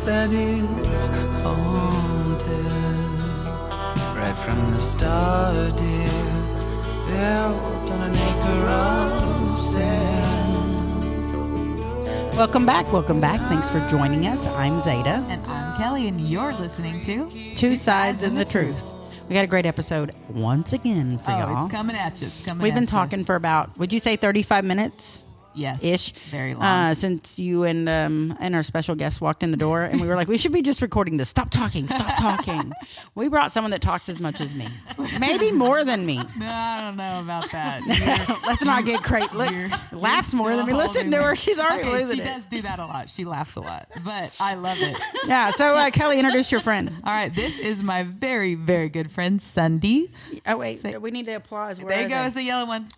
house that is haunted. Right from the start, dear, built on an acre of sand. Welcome back. Thanks for joining us. I'm Zada. And I'm Kelly, and you're listening to Two Sides and the Truth. We got a great episode once again for y'all. It's coming at you. We've been talking for about, would you say 35 minutes? Yes. Ish. Very long. Since you and our special guest walked in the door, and we were like, we should be just recording this. Stop talking. We brought someone that talks as much as me. Maybe more than me. No, I don't know about that. Let's not get crazy. Look, laughs more than me. Listen to her. She's already losing it. She does do that a lot. She laughs a lot, but I love it. Yeah. So Kelly, introduce your friend. All right. This is my very, very good friend, Sundee. Oh, wait. We need the applause. There you go. It's the yellow one.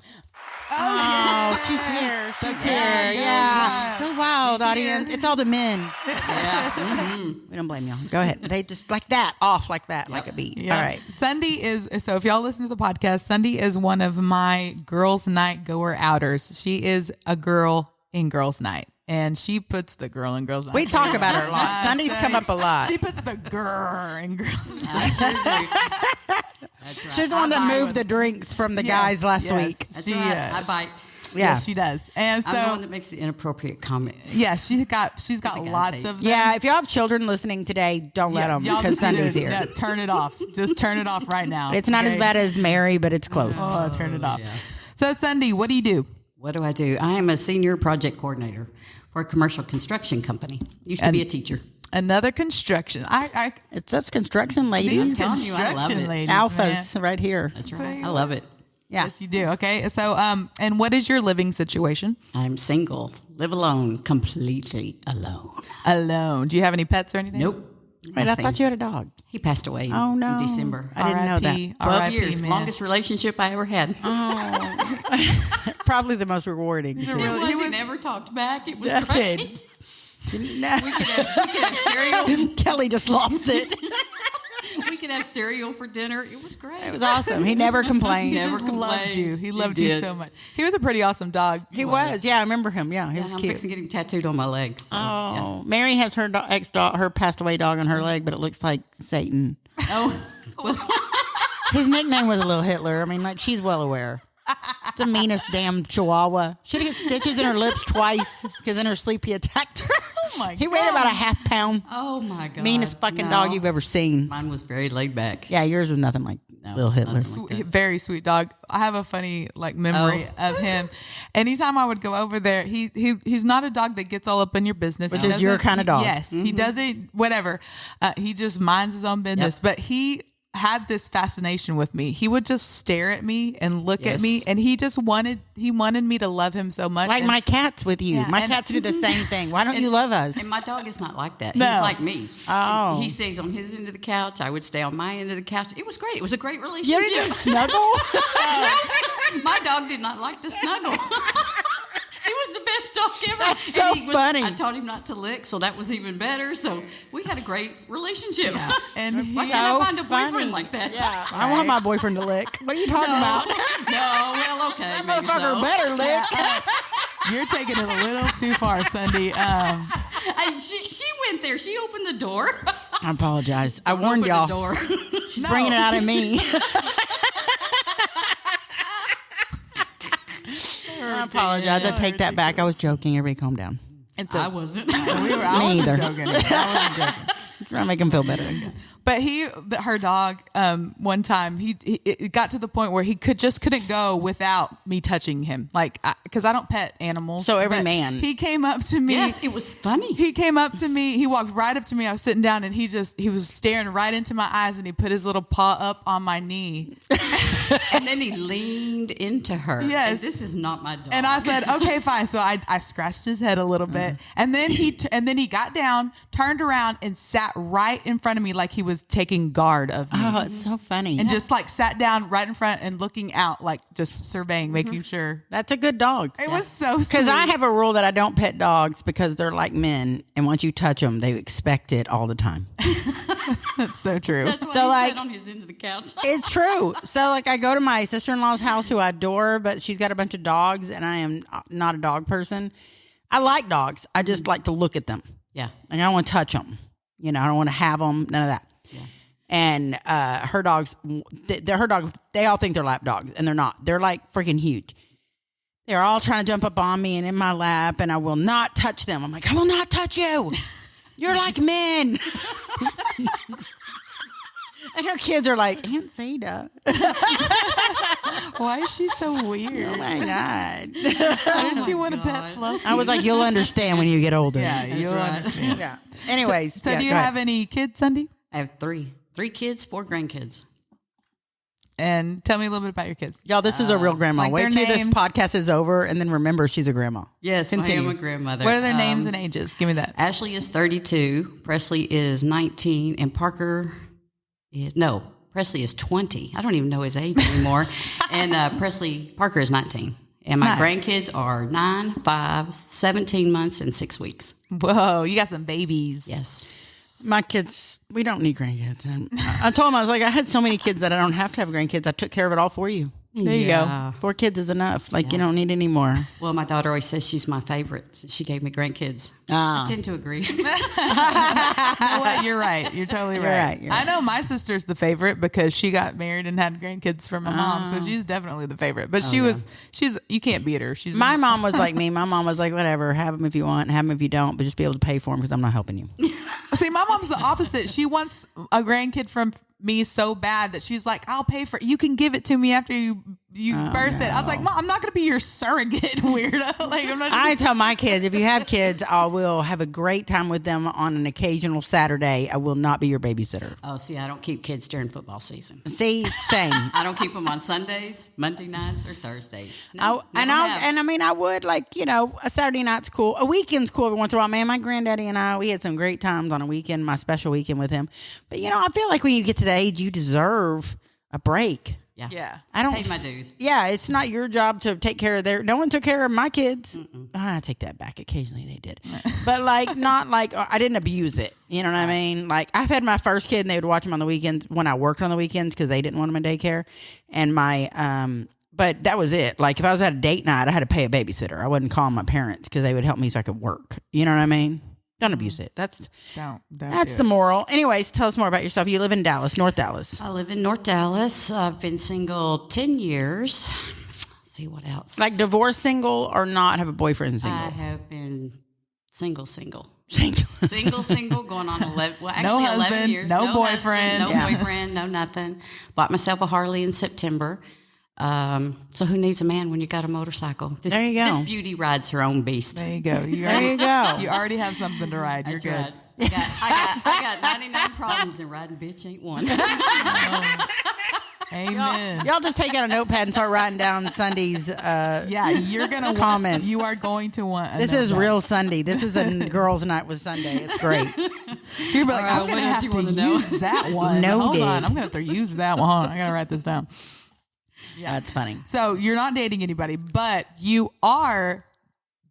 Oh, she's here. She's here. Yeah. Go wild, audience. It's all the men. Yeah. Mm-hmm. We don't blame y'all. Go ahead. They just like that, off like that, like a beat. Yeah. All right. Sundee is, so if y'all listen to the podcast, Sundee is one of my girls' night goer outers. She is a girl in girls' night. And she puts the girl in girls' night. We talk about her a lot. Sundee's come up a lot. She puts the grrrr in girls' night. That's right. She's the one that moved the drinks from the guys last week. That's right. I bite. Yeah. Yes, she does. And so I'm the one that makes the inappropriate comments. yeah, she's got lots of them. Yeah, if y'all have children listening today, don't let them y'all because just need Sundee's to- here. Yeah, turn it off. Just turn it off right now. It's not as bad as Mary, but it's close. Oh, turn it off. Yeah. So Sundee, what do you do? What do? I am a senior project coordinator for a commercial construction company. Used to be a teacher. Another construction. It's us construction ladies. These telling you, I love construction it. ladies, Alphas man. right here. That's right. I love it. Yeah. Yes, you do. Okay. So, and what is your living situation? I'm single, live alone, completely alone. Alone. Do you have any pets or anything? Nope. Wait, I thought you had a dog. He passed away Oh, no. in December. I didn't know that. RIP, 12 RIP, years, man. longest relationship I ever had. Probably the most rewarding. Too. He never talked back. It was That great. kid. We could have cereal. Kelly just lost it. We could have cereal for dinner. It was great. It was awesome. He never complained. He Never just loved complained. you. He loved He you did. so much. He was a pretty awesome dog. He was. Yeah, I remember him. Yeah, he was I'm cute. fixing to get him tattooed on my leg. So, Oh, Mary has her ex-dog, her passed away dog on her leg, but it looks like Satan. yeah. Oh, His nickname was a little Hitler. I mean, like she's well aware. It's the meanest damn chihuahua. She'd get stitches in her lips twice because in her sleep he attacked her. Oh my He weighed about a half pound. oh my God. Meanest fucking No. dog you've ever seen. Mine was very laid back. Yeah, yours was nothing like little Hitler. nothing like Very sweet dog. I have a funny memory of him. Anytime I would go over there, he's not a dog that gets all up in your business. Which He is your doesn't- kind of dog. Yes, he doesn't. Whatever. He just minds his own business. Yep. But he had this fascination with me. He would just stare at me and look at me, Yes. and he wanted me to love him so much. Like And- my cats with you. Yeah, My and- cats do the same thing. Why don't you love us? And my dog is not like that. No. He's like me. Oh. He stays on his end of the couch. I would stay on my end of the couch. It was great. It was a great You relationship. didn't snuggle? My dog did not like to snuggle. He was the best dog ever. That's so And he was- funny. I taught him not to lick, so that was even better. So we had a great relationship. And Why he, can't I find a funny. boyfriend like that? Yeah, I want my boyfriend to lick. What are you talking about? No, well, okay. That maybe motherfucker so. better lick. you're taking it a little too far, Sundee. She went there. She opened the door. I apologize. I Don't warned open y'all. the door. She's bringing it out of me. I apologize. I take that back. I was joking. Everybody calm down. I wasn't. I Me wasn't either. joking. I wasn't joking. Trying to make him feel better. But her dog, one time it got to the point where he couldn't go without me touching him, like because I don't pet animals. So every But man. he came up to me. Yes, it was funny. He came up to me. He walked right up to me. I was sitting down, and he was staring right into my eyes, and he put his little paw up on my knee. And then he leaned into her. Yes. And this is not my dog. And I said, okay, fine. So I scratched his head a little bit, and then he got down, turned around, and sat right in front of me like he was taking guard of me. Oh, it's so funny. And just like sat down right in front and looking out, like just surveying, making sure. That's a good dog. It was so sweet. Because I have a rule that I don't pet dogs because they're like men, and once you touch them, they expect it all the time. That's so true. That's why So, he like- sat on his end of the couch. It's true. So, like, I go to my sister-in-law's house, who I adore, but she's got a bunch of dogs, and I am not a dog person. I like dogs. I just like to look at them. Yeah. Like, I don't want to touch them. You know, I don't want to have them. None of that. Yeah. And her dogs, they all think they're lap dogs, and they're not. They're like freaking huge. They're all trying to jump up on me and in my lap, and I will not touch them. I'm like, I will not touch you. You're like men. And her kids are like, Aunt Zada. Why is she so weird? Oh my God. Why didn't she want a pet Fluffy? I was like, you'll understand when you get older. Yeah, you'll right. understand. Yeah. Anyways. So yeah, do you go ahead. have any kids, Sundee? I have three kids, 4 grandkids. And tell me a little bit about your kids. Y'all, this is a real grandma. like Wait their till this names. podcast is over and then remember she's a grandma. Yes, Continue. I am a grandmother. What are their names and ages? Give me that. Ashley is 32, Presley is 19, and Presley is 20. I don't even know his age anymore. And Parker is 19. And my Nice. grandkids are 9, 5, 17 months, and 6 weeks. Whoa, you got some babies. Yes. My kids, we don't need grandkids. And I told them, I was like, I had so many kids that I don't have to have grandkids. I took care of it all for you. There you go. 4 kids is enough. Like, you don't need any more. Well, my daughter always says she's my favorite since she gave me grandkids. Ah. I tend to agree. You know what? You're right. You're totally right. You're I right. know my sister's the favorite because she got married and had grandkids from my mom, so she's definitely the favorite. But she's you can't beat her. She's My mom was like me. My mom was like, whatever, have them if you want, have them if you don't, but just be able to pay for them because I'm not helping you. See, my mom's the opposite. She wants a grandkid from me so bad that she's like, I'll pay for it. You can give it to me after you birth it. I was like, Mom, I'm not going to be your surrogate, weirdo. Like, I'm not. I tell my kids, if you have kids, I will have a great time with them on an occasional Saturday. I will not be your babysitter. Oh, see, I don't keep kids during football season. See, same. I don't keep them on Sundays, Monday nights, or Thursdays. I would like, you know, a Saturday night's cool. A weekend's cool every once in a while. Man, my granddaddy and we had some great times on a weekend, my special weekend with him. But, you know, I feel like when you get to the age, you deserve a break. Yeah. I don't Paid my dues. Yeah, it's not your job to take care of no one took care of my kids. I take that back. Occasionally they did. But like, not like, I didn't abuse it. You know what I mean? Like, I've had my first kid and they would watch him on the weekends when I worked on the weekends because they didn't want him in daycare. And but that was it. Like, if I was at a date night, I had to pay a babysitter. I wasn't calling my parents because they would help me so I could work. You know what I mean? Don't abuse it. That's Don't the moral. Anyways, tell us more about yourself. You live in Dallas, North Dallas. I live in North Dallas. I've been single 10 years. Let's see what else. Like, divorced single or not have a boyfriend single? I have been single. Single. Single, going on 11, well, actually No 11 husband, years. no boyfriend. No boyfriend, no nothing. Bought myself a Harley in September. So who needs a man when you got a motorcycle? There you go. This beauty rides her own beast. There you go. There you go. You already have something to ride. You're That's good. right. I got 99 problems and riding bitch ain't one. Amen. Y'all just take out a notepad and start writing down Sundee's. Yeah, you're gonna Comments. You are going to want. This is real Sunday. This is a girls' night with Sunday. It's great. You're like, I'm what gonna else have you to wanna know? use that one. Noted. Hold on, I'm gonna have to use that one. Hold on, I gotta write this down. Yeah, that's funny. So you're not dating anybody, but you are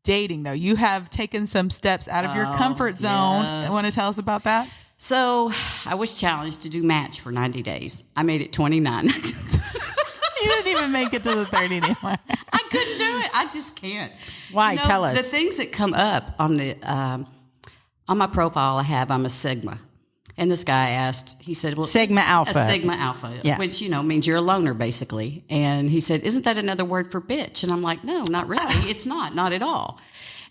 dating though. You have taken some steps out of your comfort zone. yes. Want to tell us about that? So I was challenged to do match for 90 days. I made it 29. You didn't even make it to the 30 anymore. I couldn't do it. I just can't. Why? Tell us. The things that come up on my profile I'm a Sigma. And this guy asked, he said, well, Sigma Alpha. A Sigma Alpha, Yeah. which, means you're a loner, basically. And he said, isn't that another word for bitch? And I'm like, no, not really. It's not at all.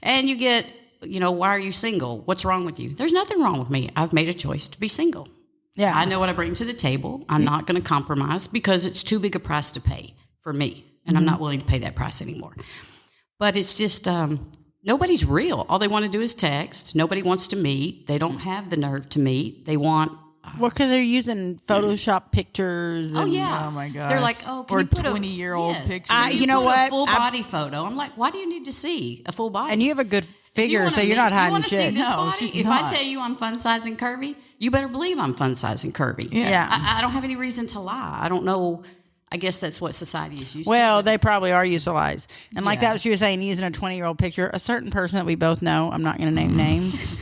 And you get, why are you single? What's wrong with you? There's nothing wrong with me. I've made a choice to be single. Yeah. I know what I bring to the table. I'm not going to compromise because it's too big a price to pay for me. And I'm not willing to pay that price anymore. But it's just, nobody's real. All they want to do is text. Nobody wants to meet. They don't have the nerve to meet. They want... Well, because they're using Photoshop pictures. Oh, and- yeah. Oh, my gosh. They're like, oh, can Or you put 20-year-old yes. pictures. Can you know put what? A full body photo. I'm like, why do you need to see a full body? And you have a good figure, wanna so you're meet- not you hiding wanna see shit. this No, body? she's If not. I tell you I'm fun size and curvy, you better believe I'm fun size and curvy. Yeah. I don't have any reason to lie. I don't know. I guess that's what society is used to. Well, but- they probably are used to lies. And like Yeah. that, what you were saying, using a 20-year-old picture, a certain person that we both know, I'm not going to name names.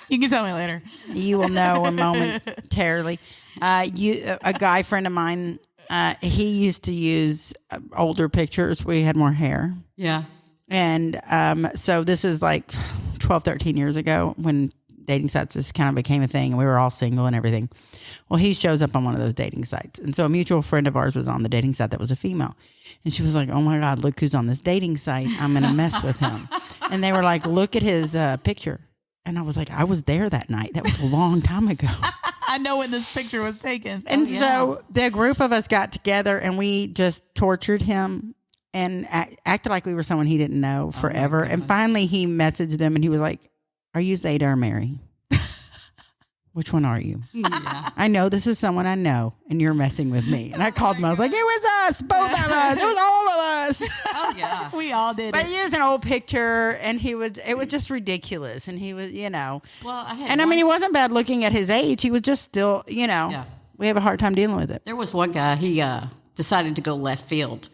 You can tell me later. You will know momentarily. A guy friend of mine, he used to use older pictures. We had more hair. Yeah. And so this is like 12, 13 years ago when dating sites just kind of became a thing, and we were all single and everything. Well, he shows up on one of those dating sites. And so a mutual friend of ours was on the dating site that was a female. And she was like, oh my God, look who's on this dating site. I'm going to mess with him. And they were like, look at his picture. And I was like, I was there that night. That was a long time ago. I know when this picture was taken. And so the group of us got together and we just tortured him and acted like we were someone he didn't know forever. And finally he messaged them and he was like, are you Zada or Mary? Which one are you? Yeah. I know this is someone I know, and you're messing with me. And I called him. I was like, it was us, both of us. It was all of us. Oh yeah. We all did But it. he was an old picture, and it was just ridiculous. And he was, Well, I had and I mean, he wasn't bad looking at his age. He was just still, Yeah. we have a hard time dealing with it. There was one guy, he decided to go left field.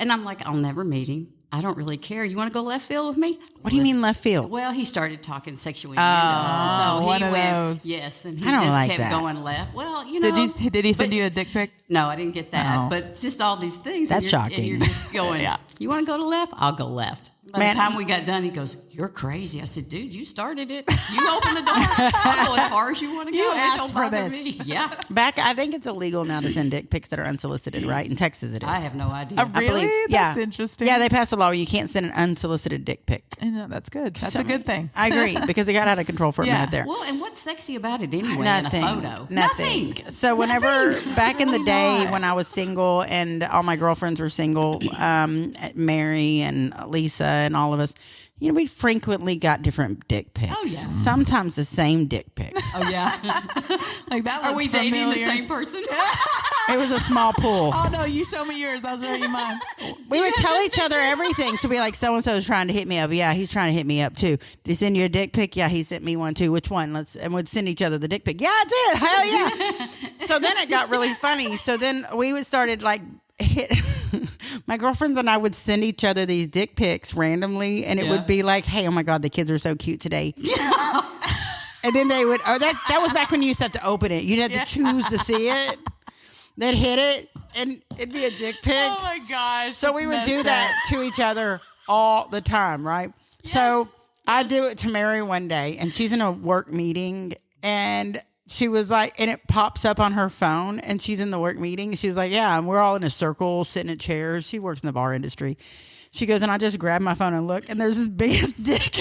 And I'm like, I'll never meet him. I don't really care. You want to go left field with me? What do you mean left field? Well, he started talking sexual innuendos. And so one he of went, those. yes, and he I don't just like kept that. going left. Well, Did he send you a dick pic? No, I didn't get that. Oh. But just all these things. That's and shocking. And you're just going, you want to go to left? I'll go left. By Man, the time we got done, he goes, you're crazy. I said, dude, you started it. You opened the door. I'll go as far as you want to go. You It asked don't for bother this. me. Yeah. I think it's illegal now to send dick pics that are unsolicited, right? In Texas, it is. I have no idea. I Really? believe- That's interesting. Yeah, they passed a law where you can't send an unsolicited dick pic. And that's good. That's a good thing. I agree, because it got out of control for a minute there. Well, and what's sexy about it anyway Nothing. in a photo? Nothing. So whenever back in the day when I was single and all my girlfriends were single, Mary and Lisa and all of us, we frequently got different dick pics. Oh, yeah. Sometimes the same dick pic. Oh, yeah. Like that Are looks we dating the familiar. same person? It was a small pool. Oh no, you show me yours. I'll show you mine. We would tell each other everything. So be like, so and so is trying to hit me up. Yeah, he's trying to hit me up too. Did he send you a dick pic? Yeah, he sent me one too. Which one? And we'd send each other the dick pic. Yeah, it's it. Hell yeah. So then it got really funny. So then we would started like my girlfriends and I would send each other these dick pics randomly, and it would be like, hey, oh my God, the kids are so cute today. And then they would, that was back when you used to have to open it. You'd have to choose to see it. They'd hit it, and it'd be a dick pic. Oh my gosh. So we would do that to each other all the time, right? So I do it to Mary one day, and she's in a work meeting, and she was like, and it pops up on her phone, and she's in the work meeting. She was like, yeah, and we're all in a circle sitting at chairs. She works in the bar industry. She goes, and I just grabbed my phone and look, and there's this biggest dick.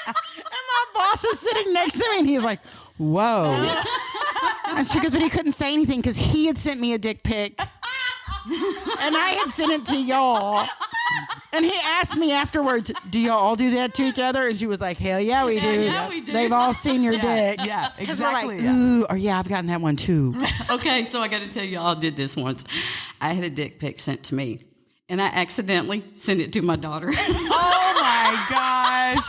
And my boss is sitting next to me, and he's like, whoa. And she goes, but he couldn't say anything because he had sent me a dick pic. And I had sent it to y'all. And he asked me afterwards, do y'all all do that to each other? And she was like, hell yeah, we do. Yeah, we do. They've all seen your dick. Yeah, Because we're exactly. like, ooh, or yeah, I've gotten that one too. Okay, so I got to tell you, I did this once. I had a dick pic sent to me, and I accidentally sent it to my daughter. Oh my gosh.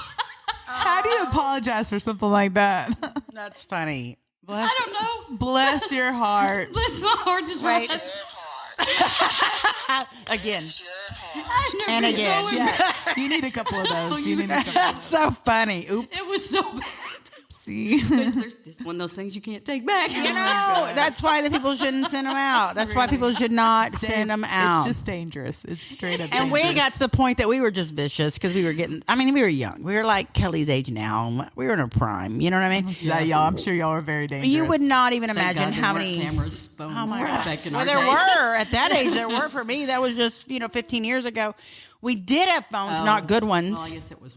How do you apologize for something like that? That's funny. I don't know. Bless your heart. Bless my heart. This Right. right. Again. I've never And been again. so Yeah. You need a couple of those. You need a couple. That's so funny. Oops. It was so bad. See. There's this one of those things you can't take back. You know, that's why the people shouldn't send them out. That's why people should not send them out. It's just dangerous. It's straight up And dangerous. we got to the point that we were just vicious because we were getting, we were young. We were like Kelly's age now. We were in our prime. You know what I mean? Yeah, y'all. I'm sure y'all are very dangerous. You would not even Thank imagine God there how weren't many. cameras, phones Oh my God. back in Well, our there day. were at that age. There were for me. That was just 15 years ago. We did have phones, not good ones. Well, I guess it was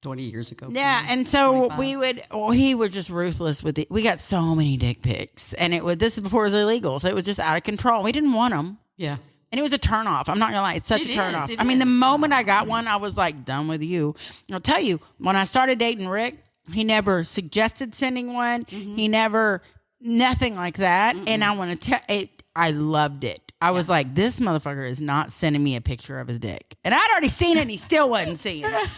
20 years ago. Yeah, and so 25. he was just ruthless with it. We got so many dick pics, and this is before it was illegal, so it was just out of control. We didn't want them, Yeah. and it was a turnoff. I'm not gonna lie, it's such It a turnoff. is, it The is. moment I got one, I was like, done with you. And I'll tell you, when I started dating Rick, he never suggested sending one. He never, nothing like that. And I want to tell it. I loved it. I was like, this motherfucker is not sending me a picture of his dick, and I'd already seen it, and he still wasn't seeing it.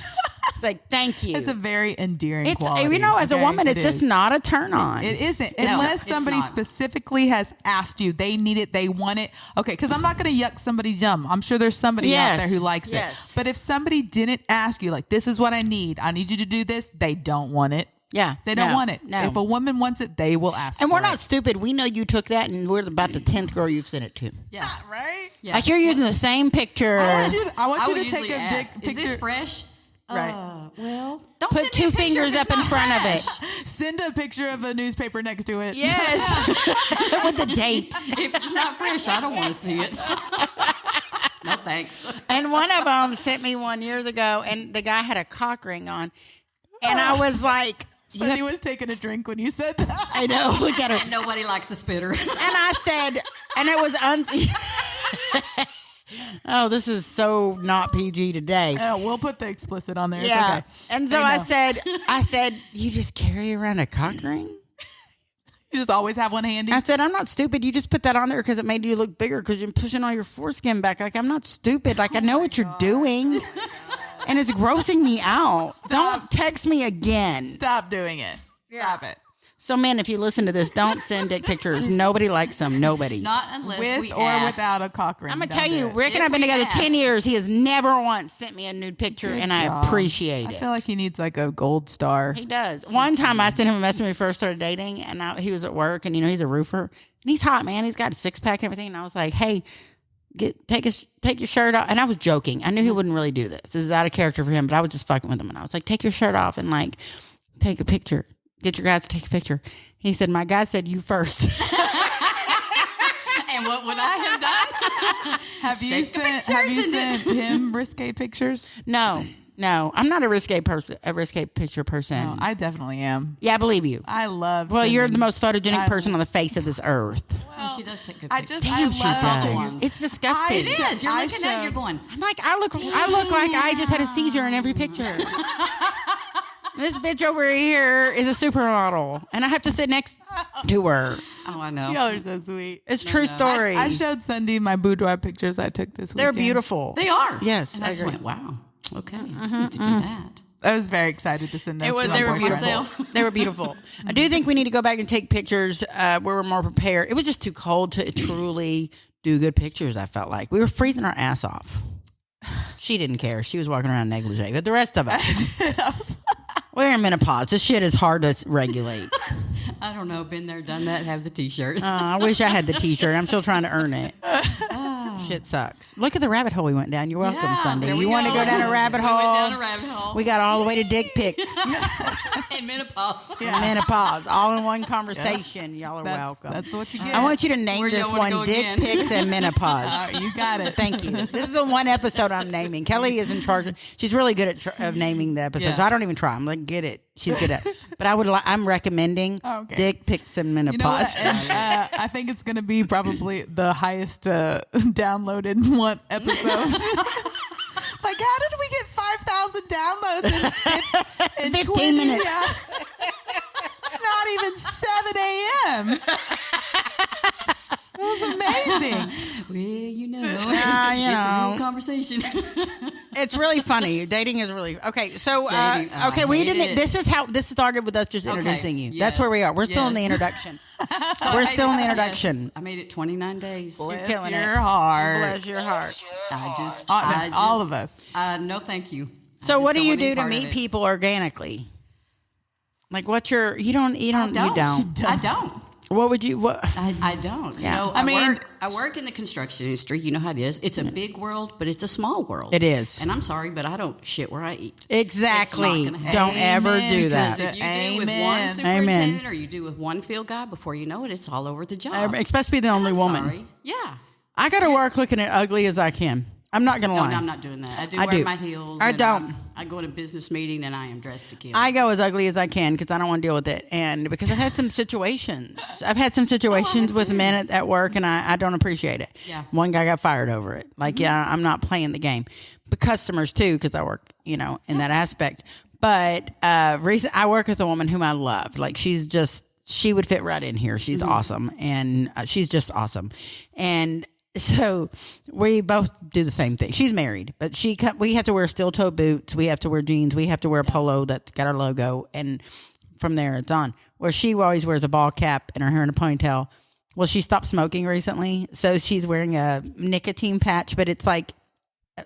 It's like, thank you. It's a very endearing It's quality. as a okay? woman, It it's just is. not a turn on. It isn't. No, Unless it's somebody not. specifically has asked you, they need it, they want it. Okay, because I'm not going to yuck somebody's yum. I'm sure there's somebody out Yes, there who likes yes. it. But if somebody didn't ask you, like, this is what I need you to do this, they don't want it. Yeah, They don't want it. No. If a woman wants it, they will ask And for we're it. not stupid. We know you took that, and we're about the 10th girl you've sent it to. Yeah. Right? Yeah. Like you're using the same picture. I want you would to take usually a ask, picture. Is this fresh? Right. Well, don't Put send me a 2 picture fingers if up it's in not front of fresh. it. Send a picture of the newspaper next to it. Yes. With the date. If it's not fresh, I don't want to see it. No thanks. And one of them sent me one years ago, and the guy had a cock ring on. And I was like, Sundee was taking a drink when you said that. I know, look at her. And nobody likes a spitter. And I said, and it was oh, this is so not PG today. Oh, we'll put the explicit on there. Yeah. It's okay. And so They I know. said, you just carry around a cock ring? You just always have one handy. I said, I'm not stupid. You just put that on there because it made you look bigger because you're pushing all your foreskin back. Like, I'm not stupid. Like, I know what you're doing. And it's grossing me out. Don't text me again. Stop doing it. Stop it. So, men, if you listen to this, don't send dick pictures. Nobody likes them. Nobody. Not unless With we or ask. without a cock ring. I'm going to Don't tell do you, it. Rick and If I've been we together ask. 10 years. He has never once sent me a nude picture, Good and I job. appreciate I it. feel like he needs like a gold star. He does. One time I sent him a message when we first started dating, and he was at work, and he's a roofer, and he's hot, man. He's got a 6-pack and everything, and I was like, hey, take your shirt off. And I was joking. I knew he wouldn't really do this. This is out of character for him, but I was just fucking with him, and I was like, take your shirt off and like take a picture. Get your guys to take a picture. He said, my guy said you first. And what would I have done? Have you Take the sent him risque pictures? No, I'm not a risque picture person. No, I definitely am. Yeah, I believe you. I love. Well, you're the sending- most photogenic I- person on the face of this earth. She does take good I pictures. just Damn, I she love does. doing- It's disgusting. It is. You're I looking at it, you're showed- going, I'm like, I look like I just had a seizure in every picture. This bitch over here is a supermodel, and I have to sit next to her. oh, I know. Y'all are so sweet. It's a true story. I showed Sundee my boudoir pictures I took this weekend. They're beautiful. They are. Yes, And I I just agree. went, wow. Okay. I need to do that. I was very excited to send those to my They were boyfriend. beautiful. They were beautiful. I do think we need to go back and take pictures where we're more prepared. It was just too cold to truly do good pictures, I felt like. We were freezing our ass off. She didn't care. She was walking around negligee. But the rest of us, we're in menopause. This shit is hard to regulate. I don't know. Been there, done that. Have the T-shirt. I wish I had the T-shirt. I'm still trying to earn it. Shit sucks. Look at the rabbit hole we went down. You're welcome, Sundee. there we You want to go down a rabbit hole? We went down a rabbit hole. We got all the way to dick pics. And menopause. Menopause, all in one conversation. Y'all are welcome. That's what you get. I want you to name Where do this y'all wanna one go dick again? pics and menopause. You got it. Thank you. This is the one episode I'm naming. Kelly is in charge. She's really good at of naming the episodes. Yeah. I don't even try. I'm like, get it. She's good at. But I'm recommending Okay. dick pics and You know menopause. what? And, I think it's going to be probably the highest downloaded one episode. Like, how did we get 5,000 downloads in 15 20 minutes. Yeah. It's not even 7 a.m. It was amazing. Well, you know. you It's a know. real conversation. It's really funny. Dating is really okay. So Dating, oh, okay, I we hate didn't. it. This is how this started with us just Okay, introducing you. That's where we are. We're still in the yes. introduction. So We're I still in the made it- introduction. yes, I made it 29 days. Bless killing your it. heart. Bless your heart. All of us. No, thank you. So I what do just you don't want any do to part of meet it. people organically? Like what's your you don't. I don't. What would you what I don't. Yeah. You know, I mean- I work in the construction industry. You know how it is. It's a big world, but it's a small world. It is. And I'm sorry, but I don't shit where I eat. exactly. It's not gonna happen. Don't ever Amen, do sister. that. If you do with one Amen. superintendent or you do with one field guy, before you know it, it's all over the job. Especially the only I'm woman. Sorry. Yeah. I got to work looking as ugly as I can. I'm not gonna No, lie. I'm not doing that. I do I wear do. my heels. I and don't. I go to a business meeting and I am dressed to kill. I go as ugly as I can because I don't want to deal with it, and because I've had some situations. I've had some situations with men at work, and I don't appreciate it. Yeah. One guy got fired over it. Like, yeah, I'm not playing the game. But customers too, because I work, in that aspect. But I work with a woman whom I love. Like, she would fit right in here. She's awesome, and she's just awesome, and. So we both do the same thing. She's married, but we have to wear steel toe boots. We have to wear jeans. We have to wear a polo that's got our logo. And from there it's on. Where she always wears a ball cap and her hair in a ponytail. Well, she stopped smoking recently. So she's wearing a nicotine patch, but it's like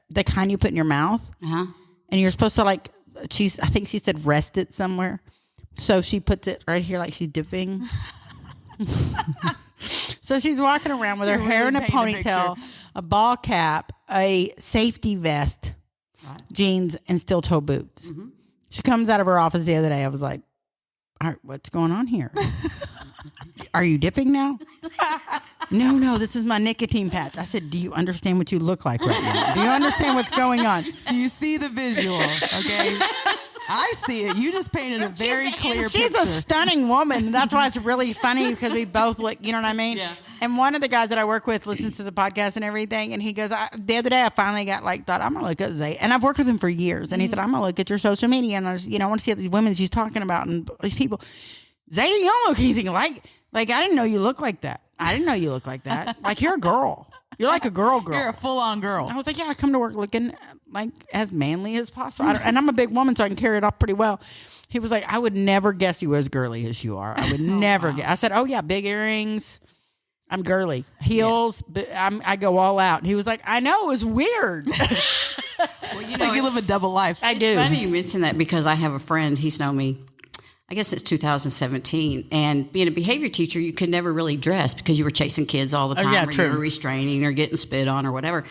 the kind you put in your mouth. Uh-huh. And you're supposed to I think she said rest it somewhere. So she puts it right here like she's dipping. So she's walking around with her You're hair really in a painting a ponytail, picture. a ball cap, a safety vest, jeans, and steel toe boots. Mm-hmm. She comes out of her office the other day. I was like, all right, what's going on here? Are you dipping now? No, this is my nicotine patch. I said, do you understand what you look like right now? Do you understand what's going on? Do you see the visual? Okay. I see it. You just painted a very clear She's picture. a stunning woman. That's why it's really funny because we both look, you know what I mean? Yeah. And one of the guys that I work with listens to the podcast and everything. And he goes, the other day I finally thought I'm going to look at Zay. And I've worked with him for years. And he said, I'm going to look at your social media. And I just, I want to see these women she's talking about and these people. Zay, you don't look anything like I didn't know you look like that. I didn't know you look like that. Like, you're a girl. You're like a girl. You're a full-on girl. I was like, yeah, I come to work looking like as manly as possible. And I'm a big woman, so I can carry it off pretty well. He was like, I would never guess you were as girly as you are. I would never guess. I said, oh, yeah, big earrings. I'm girly. Heels. But I go all out. And he was like, I know. It was weird. Well, Like you live a double life. I do. It's funny you mention that because I have a friend, he's known me, I guess it's 2017. And being a behavior teacher, you could never really dress because you were chasing kids all the time. yeah, or true. you were restraining or getting spit on or whatever.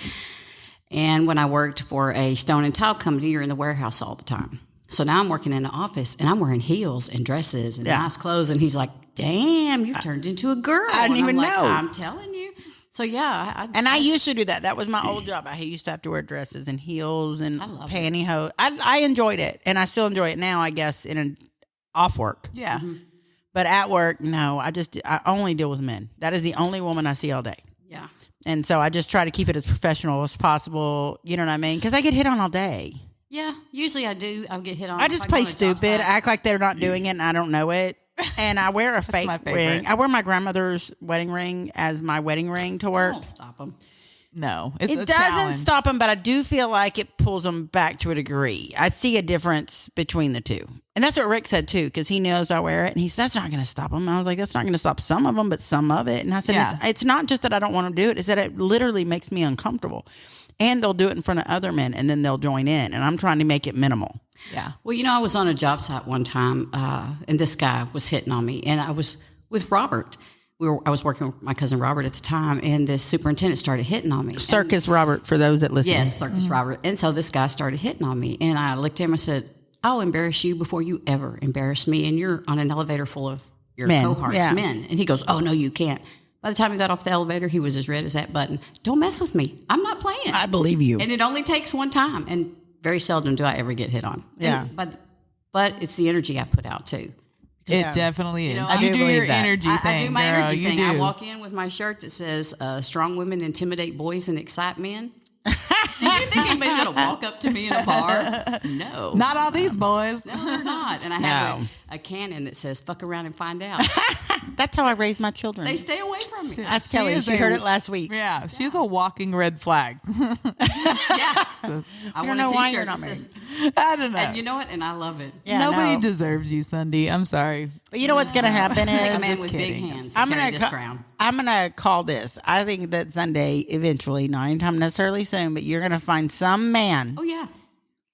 And when I worked for a stone and tile company, you're in the warehouse all the time. So now I'm working in the office and I'm wearing heels and dresses and nice clothes. And he's like, damn, you've turned into a girl. I didn't And I'm even like, know. I'm telling you. So yeah. And I used to do that. That was my old job. I used to have to wear dresses and heels and love pantyhose. I enjoyed it. And I still enjoy it now, I guess, in an off work. Yeah. But at work, no, I only deal with men. That is the only woman I see all day. Yeah. And so I just try to keep it as professional as possible. You know what I mean? Because I get hit on all day. Yeah. Usually I do. I'll get hit on. I if just go play on a job stupid, site. act like they're not doing it, and I don't know it. And I wear a fake my favorite. ring. I wear my grandmother's wedding ring as my wedding ring to work. Won't stop them. No. It's It a doesn't challenge. stop them, but I do feel like it pulls them back to a degree. I see a difference between the two. And that's what Rick said, too, because he knows I wear it. And he said, that's not going to stop them. I was like, that's not going to stop some of them, but some of it. And I said, Yeah. it's not just that I don't want to do it. It's that it literally makes me uncomfortable. And they'll do it in front of other men, and then they'll join in. And I'm trying to make it minimal. Yeah. Well, I was on a job site one time, and this guy was hitting on me, and I was with Robert. I was working with my cousin Robert at the time, and this superintendent started hitting on me. Circus Robert, for those that listen. Yes, Circus Robert. And so this guy started hitting on me, and I looked at him and said, I'll embarrass you before you ever embarrass me, and you're on an elevator full of your Men, cohorts, yeah. men. And he goes, oh, no, you can't. By the time he got off the elevator, he was as red as that button. Don't mess with me. I'm not playing. I believe you. And it only takes one time, and very seldom do I ever get hit on. Yeah. But it's the energy I put out, too. It definitely is. know, You I do do your believe that. energy I thing, do my girl. energy You thing. do. I walk in with my shirt that says, strong women intimidate boys and excite men. Do you think anybody's going to walk up to me in a bar? No. Not all these boys. No, they're not. And I have a cannon that says, fuck around and find out. That's how I raise my children. They stay away from me. Ask Kelly. is She a- heard it last week. Yeah, she's a walking red flag. Yeah. I want know a why t-shirt you're not that married. says, I don't know. and you know what? And I love it. Yeah, Nobody no. deserves you, Sundee. I'm sorry. But you know what's going to happen Take a is man with big kidding. hands to I'm carry gonna this crown. I'm gonna call this. I think that Sunday eventually, not anytime necessarily soon, but you're gonna find some man Oh, yeah.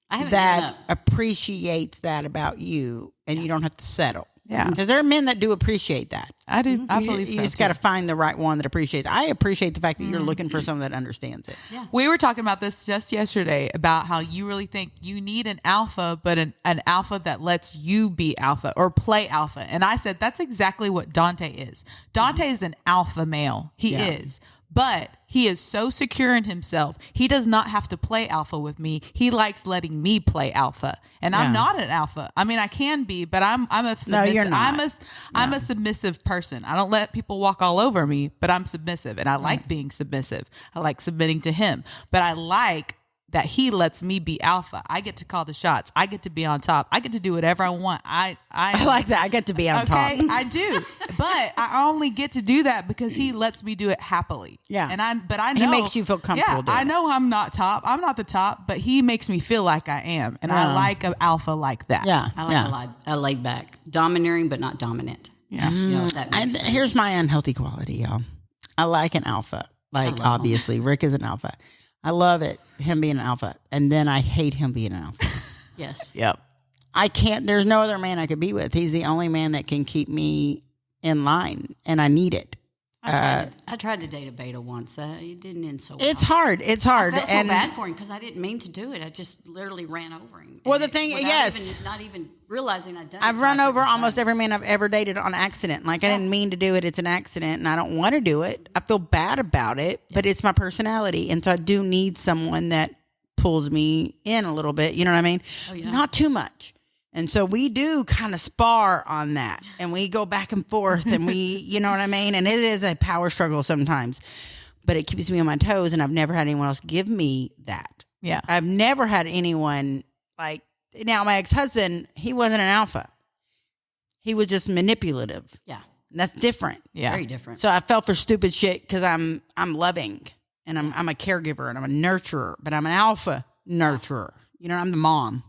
I haven't given that up. appreciates that about you, and you don't have to settle. Yeah. Because there are men that do appreciate that. I do. I You, believe you so. just got to find the right one that appreciates. I appreciate the fact that you're looking for someone that understands it. Yeah. We were talking about this just yesterday about how you really think you need an alpha, but an alpha that lets you be alpha or play alpha. And I said, that's exactly what Dante is. Dante is an alpha male. He is. But he is so secure in himself. He does not have to play alpha with me. He likes letting me play alpha. And I'm not an alpha. I mean, I can be, but I'm a submissive. No, you're not. I'm a submissive person. I don't let people walk all over me, but I'm submissive. And I like being submissive. I like submitting to him. But I like that he lets me be alpha. I get to call the shots. I get to be on top. I get to do whatever I want. I like that. I get to be on top. Okay, I do, but I only get to do that because he lets me do it happily. Yeah. and I know He makes you feel comfortable Yeah, doing I it. know I'm not top. I'm not the top, but he makes me feel like I am, and I like an alpha like that. Yeah. I like a laid back, domineering but not dominant. yeah. You know, if that makes sense. Here's my unhealthy quality, y'all. I like an alpha. Like, obviously, Rick is an alpha. I love it, him being an alpha. And then I hate him being an alpha. Yes. Yep. I can't, there's no other man I could be with. He's the only man that can keep me in line, and I need it. I tried to date a beta once. It didn't end so well. It's hard. It's hard. I felt and so bad for him because I didn't mean to do it. I just literally ran over him. Well, the thing, yes. Not even realizing I'd done it. I've run over almost every man I've ever dated on accident. Like, I didn't mean to do it. It's an accident, and I don't want to do it. I feel bad about it, but it's my personality. And so I do need someone that pulls me in a little bit. You know what I mean? Oh, yeah. Not too much. And so we do kind of spar on that, and we go back and forth, and we, you know what I mean? And it is a power struggle sometimes, but it keeps me on my toes, and I've never had anyone else give me that. Yeah. I've never had anyone like, now my ex-husband, he wasn't an alpha. He was just manipulative. Yeah. And that's different. Yeah. Very different. So I fell for stupid shit because I'm loving, and I'm a caregiver, and I'm a nurturer, but I'm an alpha nurturer. You know, I'm the mom.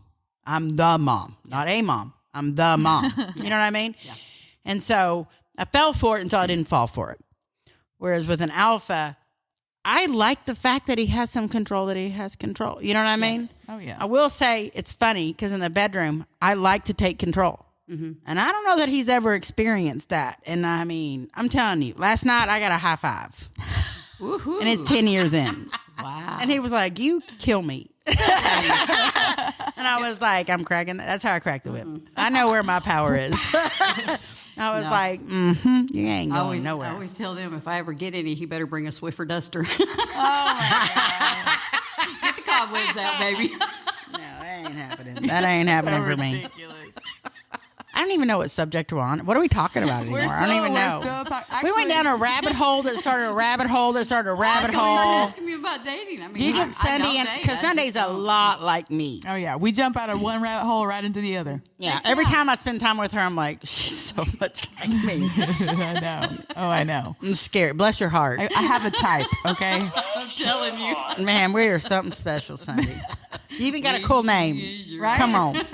I'm the mom, not a mom. I'm the mom. You know what I mean? Yeah. And so I fell for it until I didn't fall for it. Whereas with an alpha, I like the fact that he has some control, that he has control. You know what I mean? Yes. Oh, yeah. I will say it's funny because in the bedroom, I like to take control. Mm-hmm. And I don't know that he's ever experienced that. And I mean, I'm telling you, last night I got a high five. Woohoo. And it's 10 years in. Wow. And he was like, you kill me. And I was like, I'm cracking. That's how I cracked the whip. I know where my power is. I was like, you ain't going nowhere. I always tell them if I ever get any, he better bring a Swiffer duster. Oh, my God. Get the cobwebs out, baby. No, that ain't happening. That ain't happening for me. Ridiculous. I don't even know what subject we're on. What are we talking about anymore? I don't even know. We went down a rabbit hole that started a rabbit hole that started a rabbit Started hole. asking me about dating. I mean, You get I Sundee, don't date. because I just Sundee's a don't. lot like me. Oh, yeah. We jump out of one rabbit hole right into the other. Yeah, every time I spend time with her, I'm like, she's so much like me. I know. Oh, I know. I'm scared. Bless your heart. I have a type, okay? I'm telling you. Man, we are something special, Sundee. You even got a cool name. Right? Come on.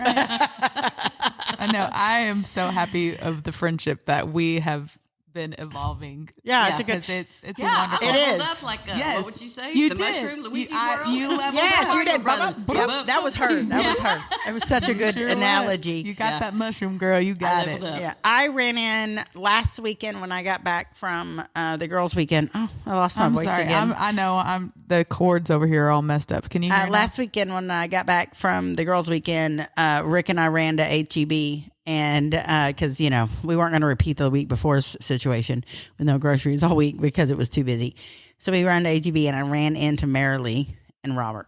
I know. I am so happy of the friendship that we have been evolving. Yeah, it's a good. Because it's a Yeah, wonderful. I It leveled is. up like Yes. what would you say? You the did. mushroom, Luigi's You World. leveled Yes, up. you did. brother. Yep, that was her. That was her. It was such a good Sure was. analogy. You got Yeah. that mushroom, girl. You got it. leveled up. Yeah, I ran in last weekend when I got back from the girls' weekend. Oh, I lost my I'm voice sorry. again. I know. I'm the cords over here are all messed up. Can you hear Last weekend when I got back from the girls' weekend, Rick and I ran to HEB. And because, you know, we weren't going to repeat the week before's situation with no groceries all week because it was too busy. So we ran to HEB and I ran into Marilee and Robert.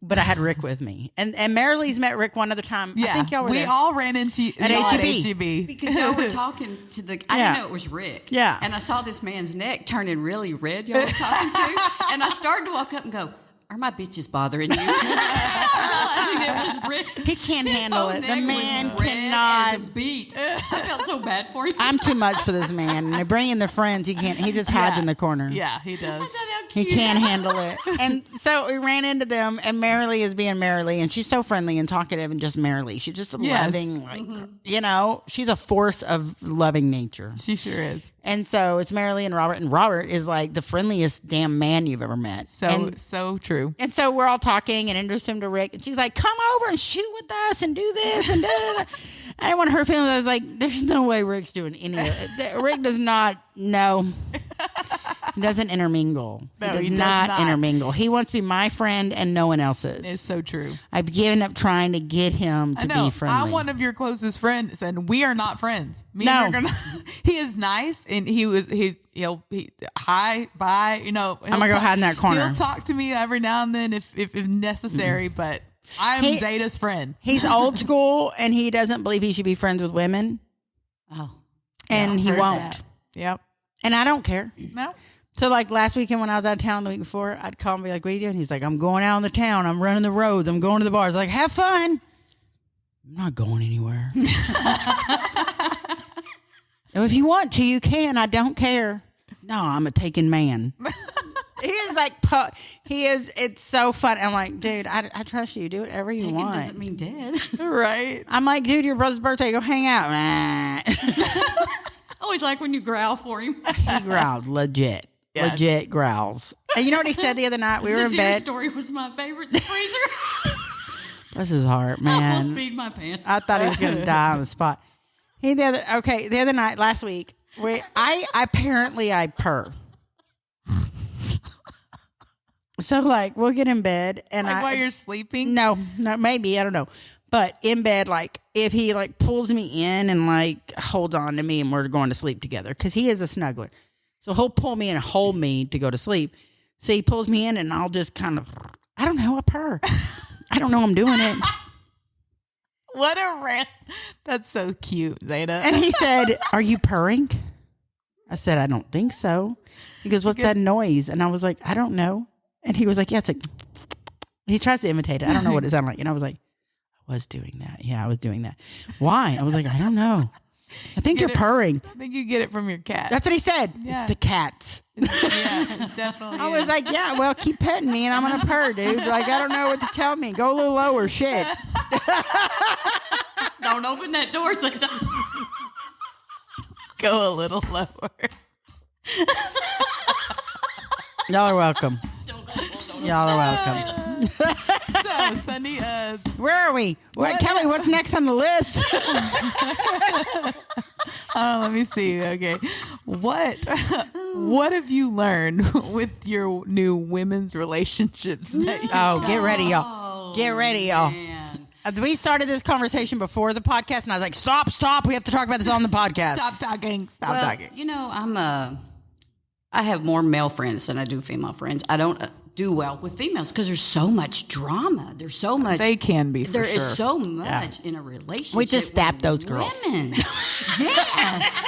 But I had Rick with me. And Marilee's met Rick one other time. Yeah, I think y'all were we there. all ran into At y'all HEB. Because y'all were talking to the. I Yeah. didn't know it was Rick. Yeah. And I saw this man's neck turning really red. Y'all were talking to, and I started to walk up and go, "Are my bitches bothering you?" Not realizing it was Rick. He can't His handle whole it. The neck was man red cannot. as a beet. I felt so bad for him. I'm too much for this man. And they bring in the friends. He can't. He just hides in the corner. Yeah, he does. I thought, how He cute. can't handle it. And so we ran into them, and Marilee is being Marilee, and she's so friendly and talkative and just Marilee. She's just Yes. loving, like, you know, she's a force of loving nature. She sure is. And so it's Marilee and Robert is like the friendliest damn man you've ever met. So true. And so we're all talking and introduced him to Rick, and she's like, come over and shoot with us and do this and da da da. I didn't want her feelings. I was like, there's no way Rick's doing any of it. Rick does not know. He doesn't intermingle. No, he he does does not not. intermingle. He wants to be my friend and no one else's. It's so true. I've given up trying to get him I to know. be friendly. I'm one of your closest friends, and we are not friends. Me No. and Rick are not. He is nice, and he'll hi, bye. You know, I'm gonna go hide in that corner. He'll talk to me every now and then if necessary, but I'm He- Zada's friend. He's old school and he doesn't believe he should be friends with women, Oh, and he There's won't. that. Yep. And I don't care. No. So like last weekend when I was out of town the week before, I'd call him and be like, what are you doing? He's like, I'm going out in the town. I'm running the roads. I'm going to the bars. Like, have fun. I'm not going anywhere. And if you want to, you can. I don't care. No, I'm a taken man. He is like, he is, it's so fun. I'm like, dude, I trust you. Do whatever you taken want. doesn't mean dead. Right. I'm like, dude, your brother's birthday. Go hang out. I always like when you growl for him. He growled, legit. Yes. Legit growls. And you know what he said the other night? We were The in deer bed. story was my favorite in the freezer. Bless his heart, I almost man. peed my pants. I thought he was going to die on the spot. The other night, last week, Wait, I purr. So like we'll get in bed and Like while you're sleeping? No, maybe I don't know. But in bed, like if he like pulls me in and like holds on to me and we're going to sleep together because he is a snuggler, so he'll pull me and hold me to go to sleep. So he pulls me in and I'll just kind of I don't know, I purr. I don't know I'm doing it. What a rant. That's so cute, Zada. And he said, "Are you purring?" I said, "I don't think so." He goes, "What's that noise?" And I was like, "I don't know." And he was like, "Yeah, it's like," he tries to imitate it. I don't know what it sounded like. And I was like, I was doing that. Yeah, I was doing that. Why? I was like, I don't know. I think you're purring. I think you get it from your cat. That's what he said. Yeah. It's the cats. Yeah, it definitely. I was like, yeah, well, keep petting me and I'm going to purr, dude. Like, I don't know what to tell me. Go a little lower. Shit. Don't open that door. It's like go a little lower. Y'all are welcome. Y'all are welcome. So, Sundee, where are we? Kelly, what's next on the list? let me see. Okay. What have you learned with your new women's relationships? Get ready, y'all. Get ready, y'all. man. We started this conversation before the podcast, and I was like, stop. We have to talk about this on the podcast. Stop talking. Well, talking. you know, I have more male friends than I do female friends. I don't do well with females because there's so much drama. There's so much. They can be for There sure. is so much in a relationship. We just with stabbed those girls. Women. Yes.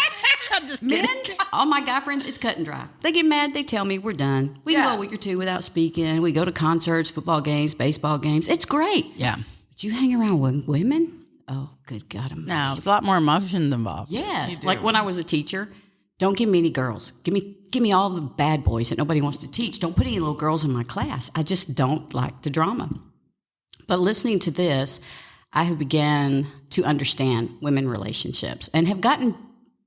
I'm just Men, all my guy friends, it's cut and dry. They get mad, they tell me we're done. We can go a week or two without speaking. We go to concerts, football games, baseball games. It's great. Yeah. But you hang around with women? Oh, good God. No, there's a lot more emotions involved. Yes. Like when I was a teacher, don't give me any girls. Give me all the bad boys that nobody wants to teach. Don't put any little girls in my class. I just don't like the drama. But listening to this, I have began to understand women relationships and have gotten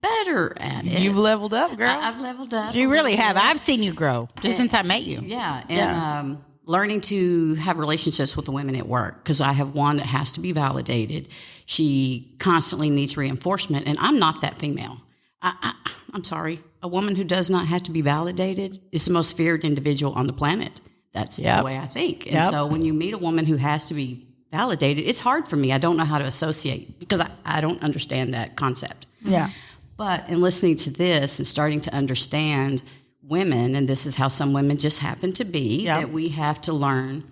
better at it. You've leveled up, girl. I've leveled up. You really have. I've seen you grow just since I met you. Yeah. And learning to have relationships with the women at work, because I have one that has to be validated. She constantly needs reinforcement, and I'm not that female. I'm sorry. A woman who does not have to be validated is the most feared individual on the planet. That's the way I think. And so when you meet a woman who has to be validated, it's hard for me. I don't know how to associate because I don't understand that concept. Yeah. But in listening to this and starting to understand women, and this is how some women just happen to be, that we have to learn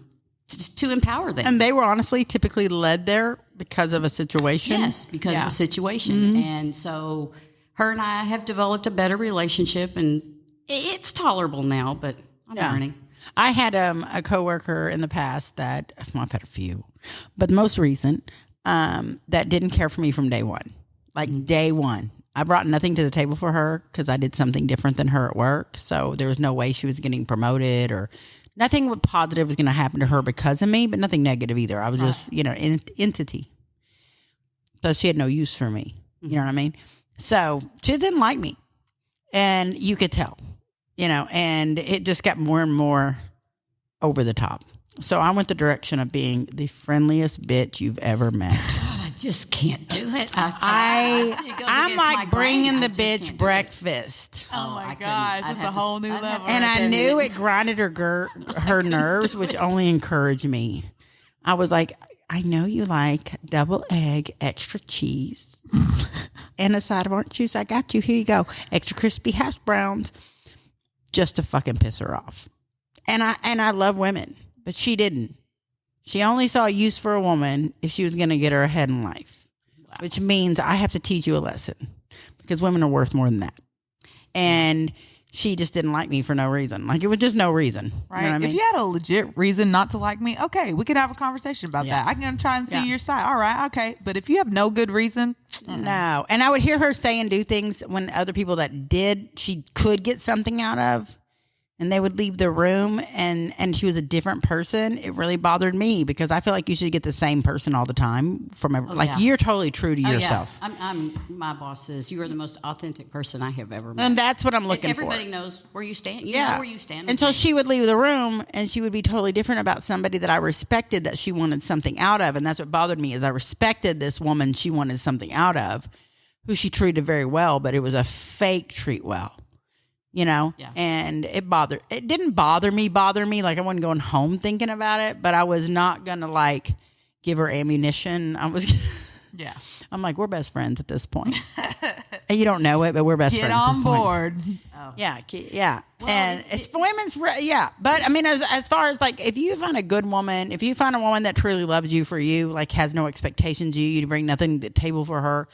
to empower them. And they were honestly typically led there because of a situation. Yes, because of a situation. And so her and I have developed a better relationship, and it's tolerable now, but I'm learning. I had a coworker in the past that, well, I've had a few, but the most recent, that didn't care for me from day one. Like day one. I brought nothing to the table for her because I did something different than her at work. So there was no way she was getting promoted or nothing positive was going to happen to her because of me, but nothing negative either. I was just, an entity. So she had no use for me. You know what I mean? So she didn't like me. And you could tell, and it just got more and more over the top. So I went the direction of being the friendliest bitch you've ever met. I just can't do it. I'm like bringing the bitch breakfast. Oh my gosh, it's a whole new level. And I knew it grinded her nerves, which only encouraged me. I was like, I know you like double egg, extra cheese, and a side of orange juice. I got you. Here you go. Extra crispy hash browns, just to fucking piss her off. And I love women, but she didn't. She only saw use for a woman if she was going to get her ahead in life, which means I have to teach you a lesson because women are worth more than that. And she just didn't like me for no reason. Like, it was just no reason. Right. You know what I mean? If you had a legit reason not to like me, okay, we could have a conversation about that. I can try and see your side. All right, okay. But if you have no good reason, no. And I would hear her say and do things when other people that did, she could get something out of, and they would leave the room and she was a different person. It really bothered me because I feel like you should get the same person all the time you're totally true to yourself. Yeah. My boss says you are the most authentic person I have ever met. And that's what I'm looking for. Everybody knows where you stand. You know where you stand. Until she would leave the room and she would be totally different about somebody that I respected that she wanted something out of. And that's what bothered me is I respected this woman she wanted something out of. who she treated very well, but it was a fake treat well. You know, Yeah. and it didn't bother me. Like I wasn't going home thinking about it, but I was not going to like give her ammunition. Yeah. I'm like, we're best friends at this point. And you don't know it, but we're best Get friends. At on this point. board. Yeah. And it's women's, yeah. But I mean, as far as like, if you find a good woman, if you find a woman that truly loves you for you, like has no expectations of you bring nothing to the table for her,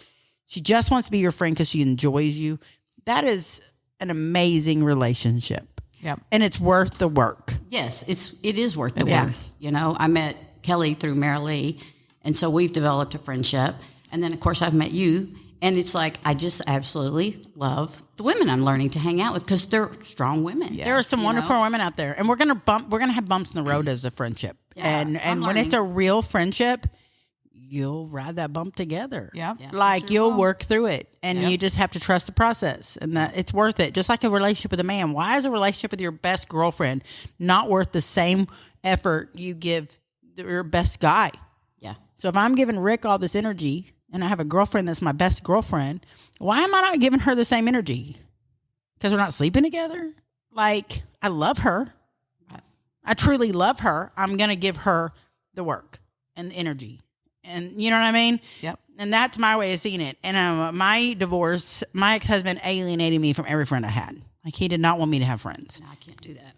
she just wants to be your friend because she enjoys you. That is an amazing relationship. Yep. And it's worth the work. Yes, it is worth the Yeah. work. You know, I met Kelly through Mary Lee, and so we've developed a friendship. And then, of course, I've met you, and it's like I just absolutely love the women I'm learning to hang out with because they're strong women. There are some wonderful women out there, and we're gonna have bumps in the road as a friendship. Yeah, and I'm when it's learning. a real friendship, you'll ride that bump together. Yeah. Like you'll work through it, and Yep. you just have to trust the process, and that it's worth it. Just like a relationship with a man. Why is a relationship with your best girlfriend not worth the same effort you give your best guy? Yeah. So if I'm giving Rick all this energy, and I have a girlfriend that's my best girlfriend, why am I not giving her the same energy? Because we're not sleeping together? Like, I love her. Right. I truly love her. I'm going to give her the work and the energy. And you know what I mean? Yep. And that's my way of seeing it. And my divorce, my ex-husband alienated me from every friend I had. Like, he did not want me to have friends. No, I can't do that.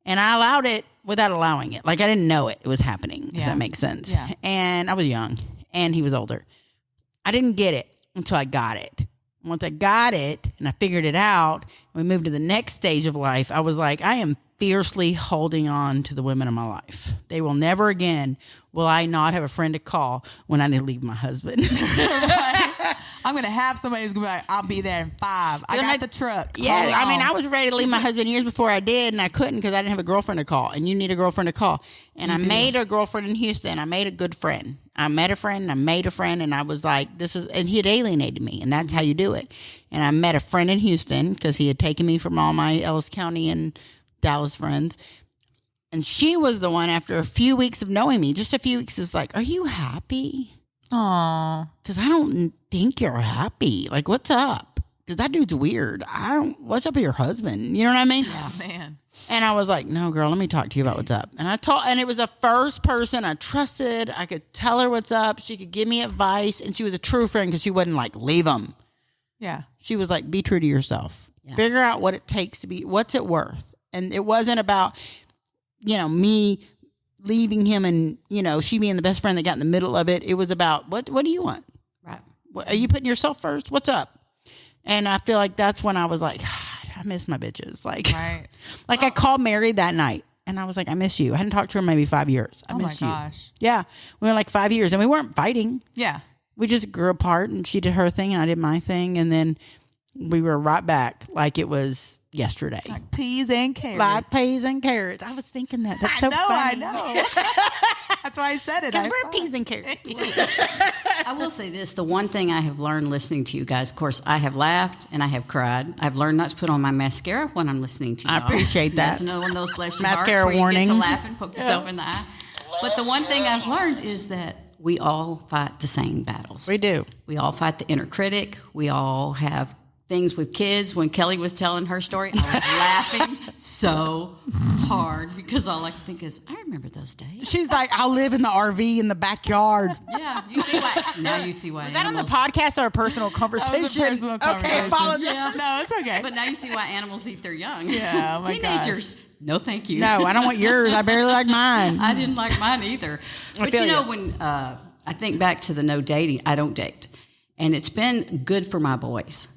And I allowed it without allowing it. Like, I didn't know it was happening, if Yeah. that makes sense. Yeah. And I was young, and he was older. I didn't get it until I got it. Once I got it and I figured it out, we moved to the next stage of life. I was like, I am fiercely holding on to the women in my life. They will never again, will I not have a friend to call when I need to leave my husband. I'm going to have somebody who's going to be like, I'll be there in 5. I got the truck. Yeah, Hold I mean, on. I was ready to leave my husband years before I did, and I couldn't because I didn't have a girlfriend to call. And you need a girlfriend to call. And I made a girlfriend in Houston. I made a good friend. I met a friend, and I made a friend, and I was like, and he had alienated me, and that's how you do it. And I met a friend in Houston because he had taken me from all my Ellis County and Dallas friends. And she was the one, after a few weeks of knowing me, just a few weeks, is like, are you happy? Aw. Because I don't think you're happy. Like, what's up? Because that dude's weird. What's up with your husband? You know what I mean? Oh, man. And I was like, no, girl, let me talk to you about what's up. And it was the first person I trusted. I could tell her what's up. She could give me advice. And she was a true friend because she wouldn't like, leave him. Yeah. She was like, be true to yourself. Yeah. Figure out what it takes to be, what's it worth? And it wasn't about, me leaving him and, she being the best friend that got in the middle of it. It was about, what do you want? Right. Are you putting yourself first? What's up? And I feel like that's when I was like, God, I miss my bitches. Like, Right. I called Mary that night and I was like, I miss you. I hadn't talked to her in maybe 5 years. I Oh, my miss you. gosh. Yeah. We were like 5 years and we weren't fighting. Yeah. We just grew apart and she did her thing and I did my thing. And then we were right back like it was yesterday. Like peas and carrots. Like peas and carrots. I was thinking that. That's so funny. I know. That's why I said it. Because I we're thought. peas and carrots. I will say this, the one thing I have learned listening to you guys, of course, I have laughed and I have cried. I've learned not to put on my mascara when I'm listening to you. I appreciate that. That's another one of those fleshy Mascara hearts where warning. you get to laugh and poke yourself in the eye. But the one thing I've learned is that we all fight the same battles. We do. We all fight the inner critic. We all have things with kids. When Kelly was telling her story, I was laughing so hard because all I could think is, I remember those days. She's like, I'll live in the RV in the backyard. Yeah, you see why. Now you see why. Is that on the animals- podcast or a personal conversation? That was a personal Okay, conversation. apologize. Yeah. No, it's okay. But now you see why animals eat their young. Yeah, oh my Teenagers, no thank you. No, I don't want yours. I barely like mine. I didn't like mine either. But feel you know, you. when I think back to the no dating, I don't date. And it's been good for my boys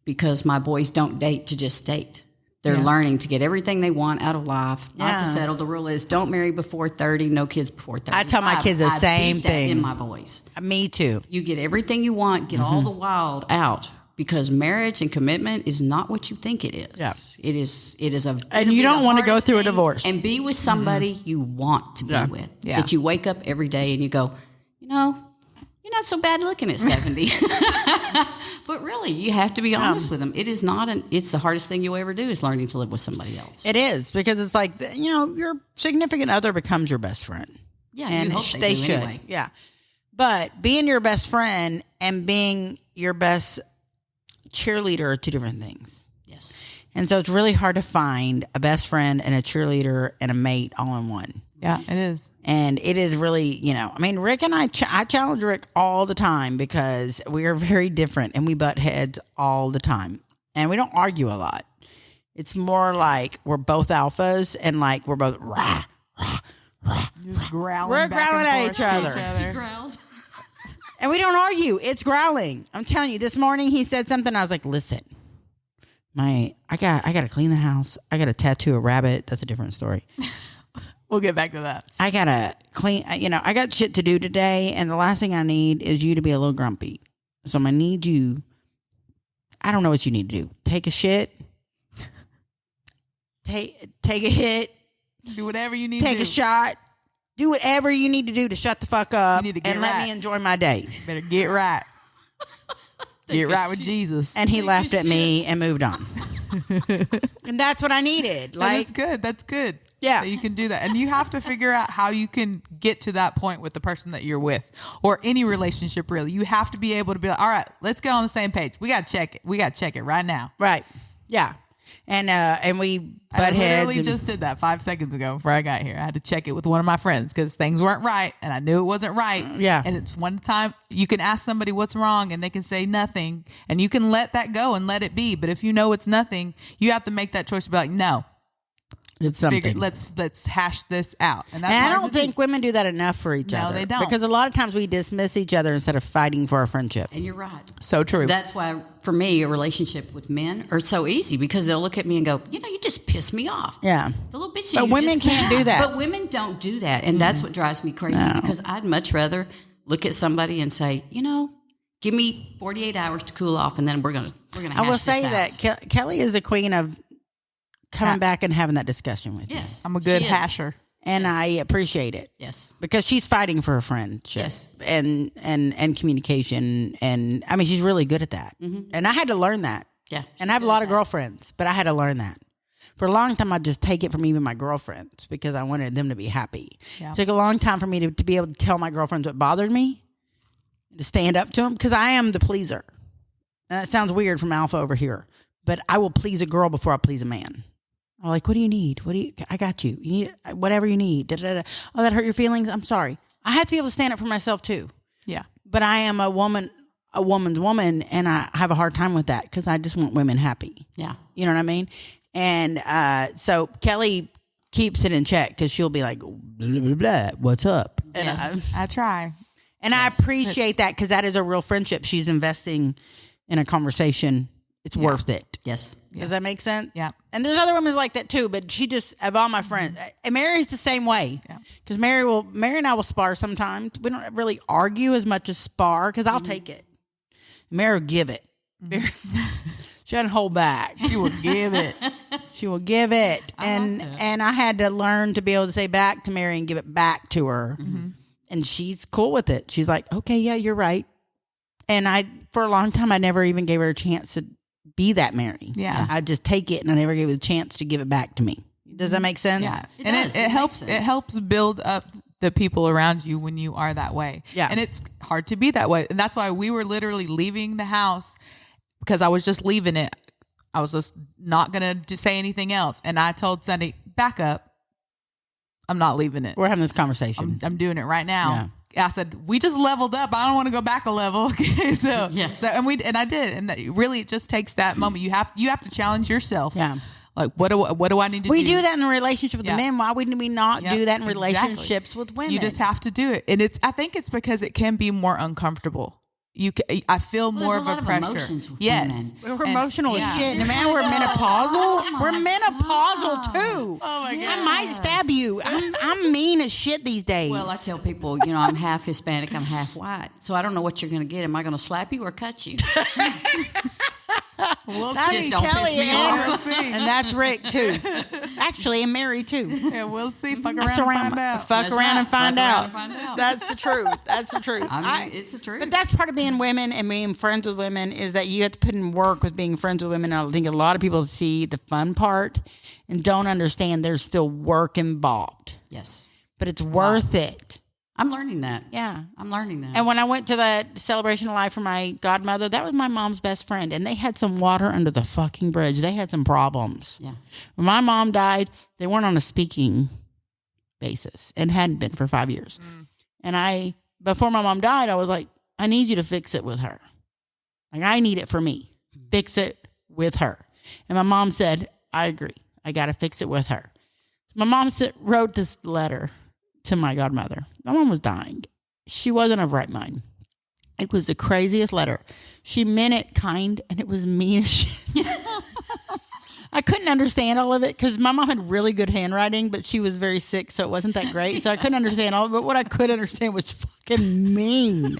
because my boys don't date to just date. They're learning to get everything they want out of life, not to Yeah. settle. The rule is don't marry before 30, no kids before 30. I tell my kids the same thing. In my boys. Me too. You get everything you want, get all the wild out. Because marriage and commitment is not what you think it is. Yeah. It is a And you don't want to go through a divorce. and be with somebody you want to be with. Yeah. That you wake up every day and you go, you're not so bad looking at 70. But really, you have to be honest with them. It is not it's the hardest thing you'll ever do is learning to live with somebody else. It is because it's like, your significant other becomes your best friend. Yeah, And you hope they do should. anyway. Yeah. But being your best friend and being your best cheerleader are two different things. Yes. And so it's really hard to find a best friend and a cheerleader and a mate all in one. Yeah, it is. And it is really, I mean, Rick and I challenge Rick all the time because we are very different and we butt heads all the time. And we don't argue a lot. It's more like we're both alphas and like we're both rah, rah, rah. Just growling. We're back growling and at forth each to other. She growls. And we don't argue. It's growling. I'm telling you, this morning he said something. I was like, listen, I got to clean the house. I got to tattoo a rabbit. That's a different story. We'll get back to that. I got to clean, I got shit to do today. And the last thing I need is you to be a little grumpy. So I'm going to need you. I don't know what you need to do. Take a shit. Take a hit. Do whatever you need Take to a do. shot. Do whatever you need to do to shut the fuck up You need to get and let right. me enjoy my day. Better get right. Get right with Jesus. And he laughed at me and moved on. And that's what I needed. That's good. That's good. Yeah. That you can do that. And you have to figure out how you can get to that point with the person that you're with or any relationship, really. You have to be able to be like, all right, let's get on the same page. We got to check it. We got to check it right now. Right. Yeah. And we I butt heads. literally just did that 5 seconds ago before I got here. I had to check it with one of my friends because things weren't right and I knew it wasn't right. Yeah. And it's one time you can ask somebody what's wrong and they can say nothing and you can let that go and let it be. But if you know it's nothing, you have to make that choice to be like, no, it's something. let's hash this out. And that's And I hard don't to do. think women do that enough for each No, other. they don't. Because a lot of times we dismiss each other instead of fighting for our friendship. And you're right. So true. That's why, for me, a relationship with men are so easy because they'll look at me and go, you just piss me off. Yeah. The little bitch. But women can't do that. But women don't do that, and that's what drives me crazy because I'd much rather look at somebody and say, give me 48 hours to cool off, and then we're gonna hash I will this say out. that Kelly is the queen of coming back and having that discussion with you. Yes, I'm a good she is. hasher. And Yes. I appreciate it. Yes. Because she's fighting for her friendship. Yes. And communication. And I mean, she's really good at that. Mm-hmm. And I had to learn that. Yeah. And I have a lot of girlfriends, but I had to learn that. For a long time, I'd just take it from even my girlfriends because I wanted them to be happy. Yeah. It took a long time for me to be able to tell my girlfriends what bothered me, to stand up to them, because I am the pleaser. And that sounds weird from Alpha over here, but I will please a girl before I please a man. I'm like, what do you need? I got you. You need whatever you need. Da, da, da. Oh, that hurt your feelings? I'm sorry. I have to be able to stand up for myself too. Yeah. But I am a woman's woman, and I have a hard time with that because I just want women happy. Yeah. You know what I mean? And so Kelly keeps it in check because she'll be like, blah, blah, blah, what's up? And, Yes. I try. I appreciate that because that is a real friendship. She's investing in a conversation. It's worth it. Yes. Does that make sense? Yeah. And there's other women like that too, but she just, of all my friends, and Mary's the same way. Yeah. Because Mary and I will spar sometimes. We don't really argue as much as spar because I'll take it. Mary will give it. She doesn't hold back. She will give it. She will give it. And I had to learn to be able to say back to Mary and give it back to her. Mm-hmm. And she's cool with it. She's like, okay, yeah, you're right. And for a long time, I never even gave her a chance to be that Mary. Yeah. I just take it and I never gave her the chance to give it back to me. Does that make sense? Yeah. It And does. it It helps makes sense. it helps build up the people around you when you are that way. Yeah. And it's hard to be that way. And that's why we were literally leaving the house because I was just leaving it. I was just not going to say anything else. And I told Sundee, back up. I'm not leaving it. We're having this conversation. I'm doing it right now. I said, we just leveled up. I don't want to go back a level. Okay. So, Yeah. so, and I did. And that really, it just takes that moment. You have to challenge yourself. Yeah. Like, what do I need to do? We do that in a relationship with Yeah. the men. Why wouldn't we not Yeah, do that in exactly. relationships with women? You just have to do it. And I think it's because it can be more uncomfortable. I feel Well, more there's of a a lot of pressure. emotions with Yes. women. We're And- emotional yeah. as shit. And man, we're menopausal. We're menopausal too. Oh my God. I might stab you. I'm mean as shit these days. Well, I tell people, I'm half Hispanic, I'm half white. So I don't know what you're going to get. Am I going to slap you or cut you? We'll That's see. don't piss Kelly me and, off. We'll see. and that's Rick too. Actually, and Mary too. Yeah, we'll see. Fuck around Fuck and around, find out. fuck That's around right. and find Fuck around out. and find out. That's the truth. That's the truth. I mean, it's the truth. But that's part of being women and being friends with women is that you have to put in work with being friends with women. And I think a lot of people see the fun part and don't understand there's still work involved. Yes. But it's worth it. I'm learning that. Yeah. I'm learning that. And when I went to that celebration of life for my godmother, that was my mom's best friend. And they had some water under the fucking bridge. They had some problems. Yeah. When my mom died, they weren't on a speaking basis and hadn't been for 5 years. And before my mom died, I was like, I need you to fix it with her. Like, I need it for me. Fix it with her. And my mom said, I agree. I got to fix it with her. My mom wrote this letter to my godmother. My mom was dying. She wasn't of right mind. It was the craziest letter. She meant it kind, and it was mean as shit. I couldn't understand all of it because my mom had really good handwriting, but she was very sick, so it wasn't that great. So I couldn't understand all of it. But what I could understand was fucking mean.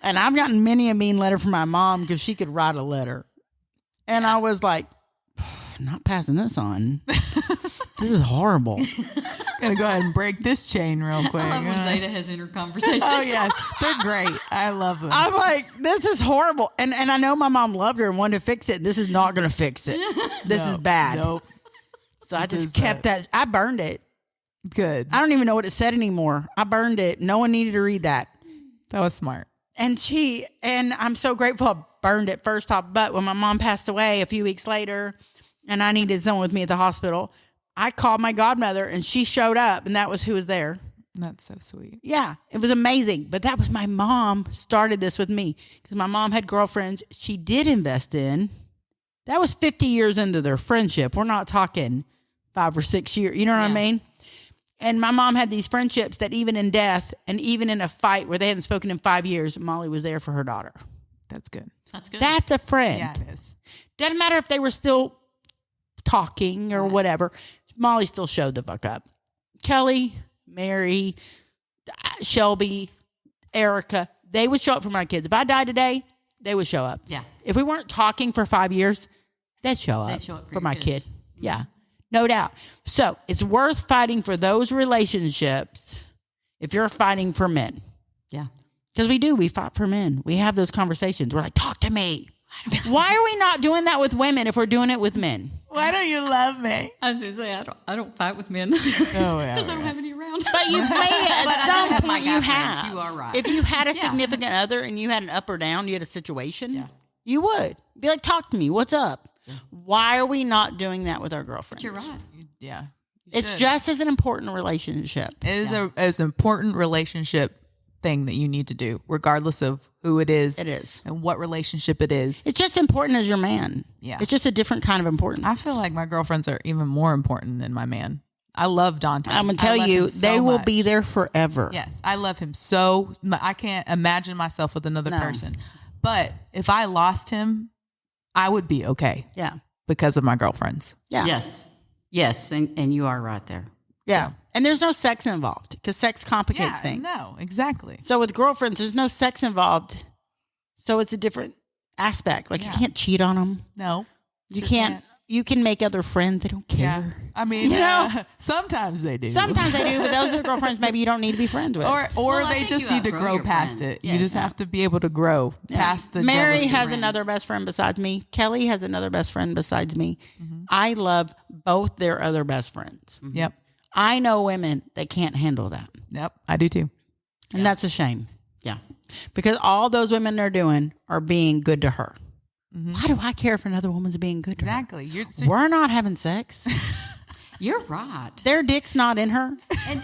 And I've gotten many a mean letter from my mom because she could write a letter. And I was like, not passing this on. This is horrible. Gonna go ahead and break this chain real quick. I love when Zada has inner conversations. Oh yeah, they're great. I love them. I'm like, this is horrible. And I know my mom loved her and wanted to fix it. This is not going to fix it. This is bad. Nope. So I just kept that. I burned it. Good. I don't even know what it said anymore. I burned it. No one needed to read that. That was smart. And I'm so grateful I burned it first off. But when my mom passed away a few weeks later and I needed someone with me at the hospital, I called my godmother and she showed up and that was who was there. That's so sweet. Yeah, it was amazing. But that was my mom started this with me because my mom had girlfriends she did invest in. That was 50 years into their friendship. We're not talking 5 or 6 years. You know what I mean? And my mom had these friendships that even in death and even in a fight where they hadn't spoken in 5 years, Molly was there for her daughter. That's good. That's good. That's a friend. Yeah, it is. Doesn't matter if they were still talking or whatever. Molly still showed the fuck up. Kelly, Mary, Shelby, Erica, they would show up for my kids. If I died today, they would show up. Yeah. If we weren't talking for 5 years, they'd show up, for my kids. kid. Yeah, no doubt. So it's worth fighting for those relationships if you're fighting for men. Yeah. Because we fight for men. We have those conversations. We're like, talk to me. Why are we not doing that with women if we're doing it with men? Why don't you love me? I was just say I don't fight with men. Oh yeah. Because I don't have any around. But you may at some point you have. friends. You are right. If you had a Yeah. significant other and you had an up or down, you had a situation, you would be like, talk to me. What's up? Why are we not doing that with our girlfriends? You're right. Yeah. It's just as an important relationship. It is an important relationship thing that you need to do, regardless of who it is. It is. And what relationship it is. It's just important as your man. Yeah. It's just a different kind of importance. I feel like my girlfriends are even more important than my man. I love Dante. I'm going to tell I love you, him so they will much. be there forever. Yes. I love him so much. I can't imagine myself with another person. But if I lost him, I would be okay. Yeah. Because of my girlfriends. Yeah. Yes. And you are right there. Yeah. And there's no sex involved because sex complicates things. No, exactly. So with girlfriends, there's no sex involved. So it's a different aspect. Like you can't cheat on them. No. You can't. You can make other friends. They don't care. Yeah. I mean, You know? sometimes they do. Sometimes they do, but those are girlfriends maybe you don't need to be friends with. Or Well, I they think just you need to outgrow grow your past friend. it. Yes. You just have to be able to grow past the Mary jealousy. has friends. another best friend besides me. Kelly has another best friend besides me. I love both their other best friends. Yep. I know women that can't handle that. Yep. I do too. And that's a shame. Yeah. Because all those women are doing are being good to her. Why do I care if another woman's being good to Exactly. her? We're not having sex. You're right. Their dick's not in her. And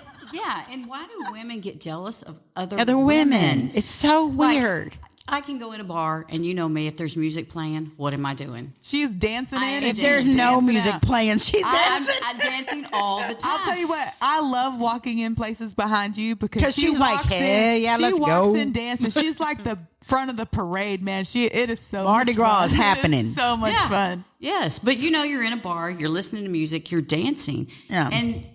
and why do women get jealous of Other women. It's so weird. I can go in a bar and you know me, if there's music playing, what am I doing? She's dancing in. If there's no music playing, she's dancing. I'm dancing all the time. I'll tell you what, I love walking in places behind you because 'Cause she she's like, walks "Hey, in, yeah, she let's walks go." in dancing. She's like the front of the parade, man. It is so Mardi much Gras fun. is happening. It is so much fun. Yes, but you know you're in a bar, you're listening to music, you're dancing. Yeah. And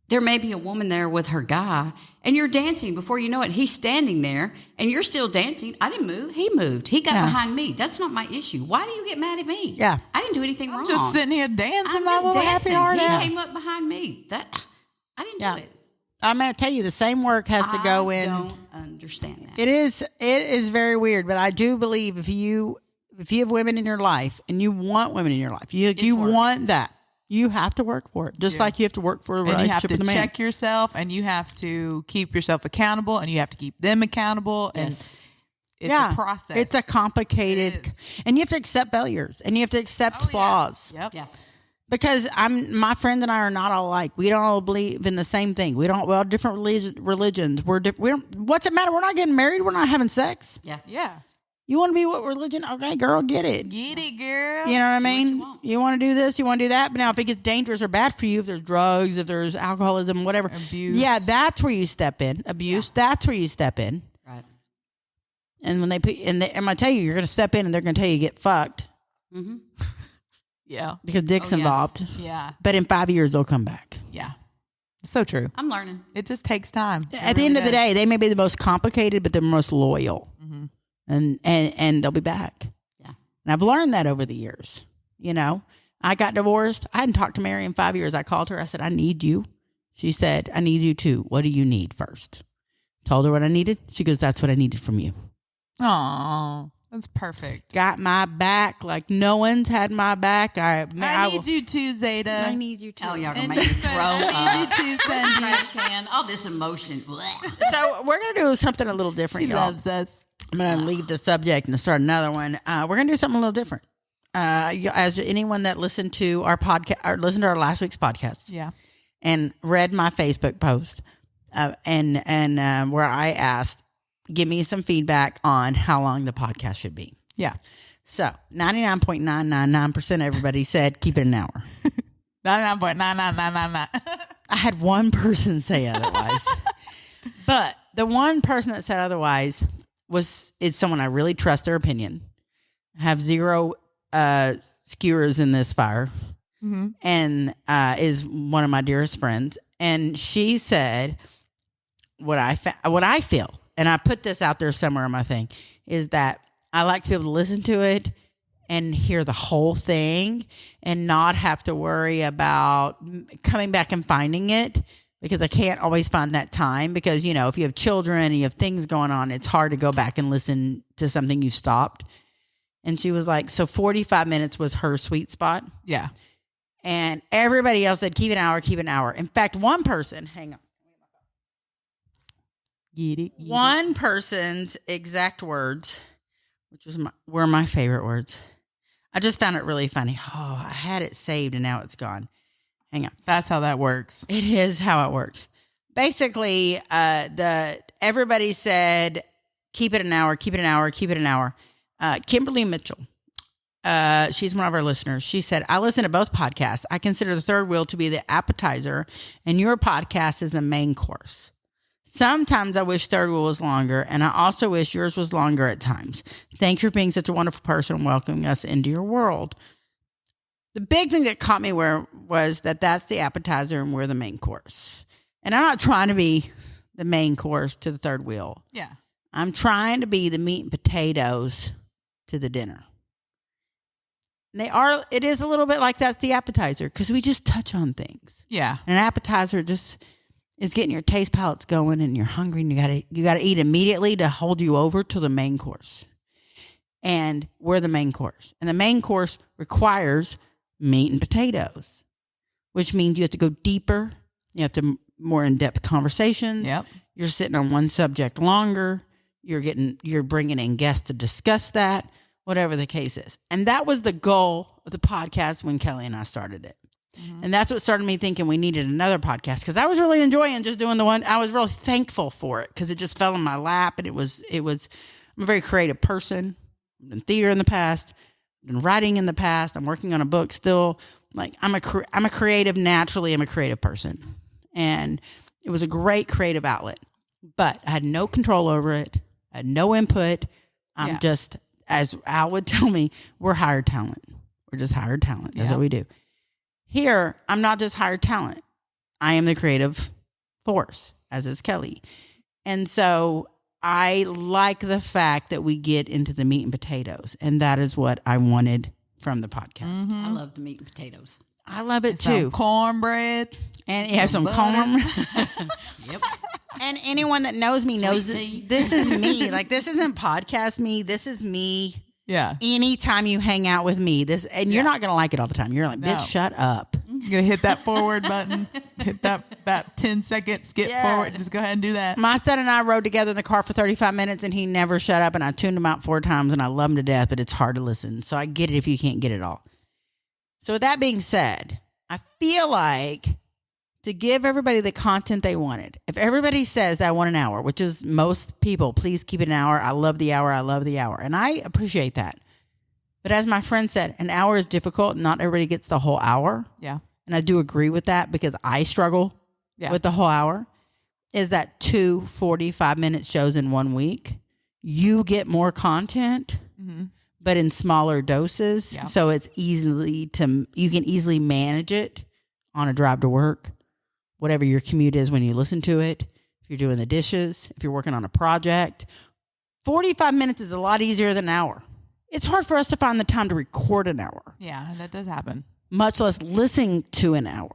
there may be a woman there with her guy, and you're dancing. Before you know it, he's standing there, and you're still dancing. I didn't move. He moved. He got behind me. That's not my issue. Why do you get mad at me? Yeah. I didn't do anything wrong. Just sitting here dancing I'm my just little dancing. happy heart He out. came up behind me. I didn't do it. I'm going to tell you, the same work has to go in. I don't understand that. It is very weird, but I do believe if you have women in your life and you want women in your life, you work. want that. You have to work for it, just like you have to work for a And you have relationship to with a man. check yourself, and you have to keep yourself accountable, and you have to keep them accountable. And Yes. it's a process. It's a complicated, It is. and you have to accept failures, and you have to accept Oh, yeah. flaws. Yep. Yeah. Because my friend and I are not all alike. We don't all believe in the same thing. We have different religions. We don't. What's it matter? We're not getting married. We're not having sex. Yeah. Yeah. You want to be what religion? Okay, girl, get it. Get it, girl. You know what I mean? you want. You want to do this, you want to do that. But now, if it gets dangerous or bad for you, if there's drugs, if there's alcoholism, whatever, Abuse. yeah, that's where you step in. Abuse, that's where you step in. Right. And when they put, and I'm gonna tell you, you're gonna step in, and they're gonna tell you get fucked Mm-hmm. Yeah. because dick's Oh, yeah. involved. Yeah. But in 5 years, they'll come back. Yeah. It's so true. I'm learning. It just takes time. At the end of the day, they may be the most complicated, but they're most loyal, Mm-hmm. and they'll be back. Yeah. And I've learned that over the years. You know, I got divorced. I hadn't talked to Mary in 5 years. I called her. I said, I need you. She said, I need you too. What do you need first? Told her what I needed. She goes, that's what I needed from you. Oh, that's perfect. Got my back like no one's had my back. I need you too, Zada. I need you too. Oh, y'all gonna And make me throw I need up. you too, Sundee. Trash can. All this emotion. Blech. So we're gonna do something a little different, She y'all. loves us. I'm gonna leave the subject and start another one. We're gonna do something a little different. As anyone that listened to our podcast or listened to our last week's podcast, Yeah. and read my Facebook post, and where I asked, give me some feedback on how long the podcast should be. Yeah. So 99.999% of everybody said keep it an hour. 99.99999. I had one person say otherwise, but the one person that said otherwise is someone I really trust their opinion. I have zero skewers in this fire, Mm-hmm. and is one of my dearest friends. And she said, what I feel, and I put this out there somewhere on my thing, is that I like to be able to listen to it and hear the whole thing and not have to worry about coming back and finding it, because I can't always find that time, because, you know, if you have children and you have things going on, it's hard to go back and listen to something you stopped. And she was like, so 45 minutes was her sweet spot. Yeah. And everybody else said, keep an hour, keep an hour. In fact, one person, hang on. One person's exact words, which were my favorite words. I just found it really funny. Oh, I had it saved and now it's gone. Hang on. That's how that works. It is how it works. Basically, everybody said, keep it an hour, keep it an hour, keep it an hour. Kimberly Mitchell, she's one of our listeners. She said, I listen to both podcasts. I consider the third wheel to be the appetizer, and your podcast is the main course. Sometimes I wish third wheel was longer, and I also wish yours was longer at times. Thank you for being such a wonderful person and welcoming us into your world. The big thing that caught me was that's the appetizer and we're the main course. And I'm not trying to be the main course to the third wheel. Yeah. I'm trying to be the meat and potatoes to the dinner. It is a little bit like that's the appetizer, because we just touch on things. Yeah. And an appetizer just is getting your taste palates going, and you're hungry, and you gotta eat immediately to hold you over to the main course. And we're the main course. And the main course requires meat and potatoes, which means you have to go deeper. You have to more in-depth conversations. Yep. You're sitting on one subject longer. You're bringing in guests to discuss that, whatever the case is. And that was the goal of the podcast when Kelly and I started it. Mm-hmm. And that's what started me thinking we needed another podcast, because I was really enjoying just doing the one. I was really thankful for it because it just fell in my lap, and it was. I'm a very creative person. I've done theater in the past. I've been writing in the past. I'm working on a book still. Like I'm a creative naturally. I'm a creative person, and it was a great creative outlet. But I had no control over it. I had no input. I'm just, as Al would tell me, we're hired talent. We're just hired talent. That's what we do. Here, I'm not just hired talent. I am the creative force, as is Kelly. And so I like the fact that we get into the meat and potatoes. And that is what I wanted from the podcast. I love the meat and potatoes. I love it Some too. cornbread. And you have some corn. Yep. And anyone that knows me knows Sweet tea. this is me. Like, this isn't podcast me. This is me. Yeah. Anytime you hang out with me, and you're not going to like it all the time. You're like, bitch, No. shut up. You gonna hit that forward button, hit that 10-second skip Yes. forward. Just go ahead and do that. My son and I rode together in the car for 35 minutes, and he never shut up. And I tuned him out 4 times, and I love him to death, but it's hard to listen. So I get it if you can't get it all. So with that being said, I feel like to give everybody the content they wanted, if everybody says that I want an hour, which is most people, please keep it an hour. I love the hour. I love the hour. And I appreciate that. But as my friend said, an hour is difficult. Not everybody gets the whole hour. Yeah. And I do agree with that because I struggle with the whole hour. Is that 2 45-minute shows in 1 week? You get more content, but in smaller doses. Yeah. So it's you can easily manage it on a drive to work, whatever your commute is when you listen to it. If you're doing the dishes, if you're working on a project, 45 minutes is a lot easier than an hour. It's hard for us to find the time to record an hour. Yeah, that does happen. Much less listening to an hour.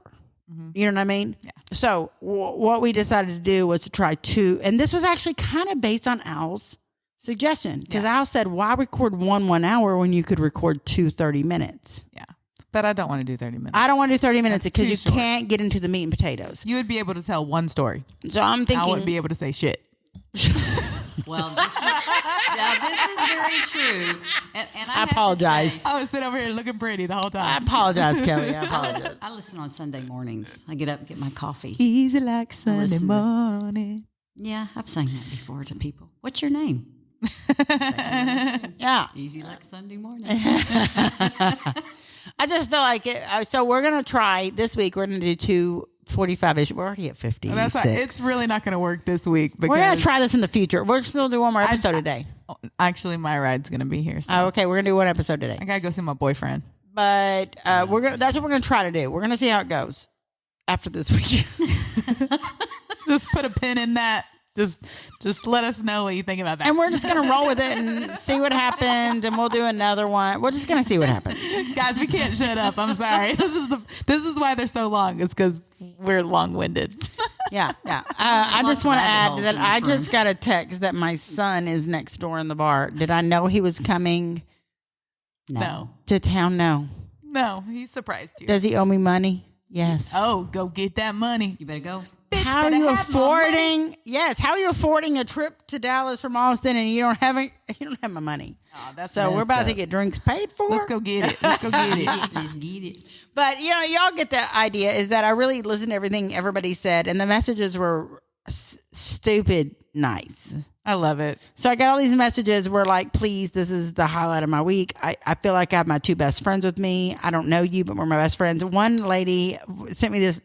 You know what I mean? Yeah. So what we decided to do was to try 2. And this was actually kind of based on Al's suggestion. Because Al said, why record 1 hour when you could record 2 30 minutes? Yeah. But I don't want to do 30 minutes. I don't want to do 30 minutes That's because too you short. can't get into the meat and potatoes. You would be able to tell one story. So I'm I thinking. wouldn't be able to say shit. Well, this is very true. And I have to apologize. say, I would sit over here looking pretty the whole I time. apologize, Kelly. I apologize. I listen on Sunday mornings. I get up and get my coffee. Easy like Sunday listen to- morning. Yeah, I've sang that before to people. What's your name? Yeah. Easy like Sunday morning. I just feel like it. So we're going to try this week. We're going to do 2 45-ish. We're already at 50. That's why it's really not going to work this week because We're going to try this in the future. We're still do one more episode today. actually my ride's going to be here. So Oh, okay, we're going to do one episode today. I got to go see my boyfriend. But that's what we're going to try to do. We're going to see how it goes after this week. Just put a pin in that. Just let us know what you think about that. And we're just going to roll with it and see what happens. And we'll do another one. We're just going to see what happens. Guys, we can't shut up. I'm sorry. This is why they're so long. It's because we're long-winded. Yeah. I just want to rabbit add holes that in I this room. just got a text that my son is next door in the bar. Did I know he was coming No. to town? No. No, he surprised you. Does he owe me money? Yes. Oh, go get that money. You better go. How are better you have my money. affording? Yes. How are you affording a trip to Dallas from Austin and you don't have my money? Oh, that's So we're messed about to up. get drinks paid for. Let's go get it. Let's go get it. Let's get it. But y'all get the idea. Is that I really listened to everything everybody said, and the messages were stupid nice. I love it. So I got all these messages where like, please, this is the highlight of my week. I feel like I have my 2 best friends with me. I don't know you, but we're my best friends. One lady sent me this,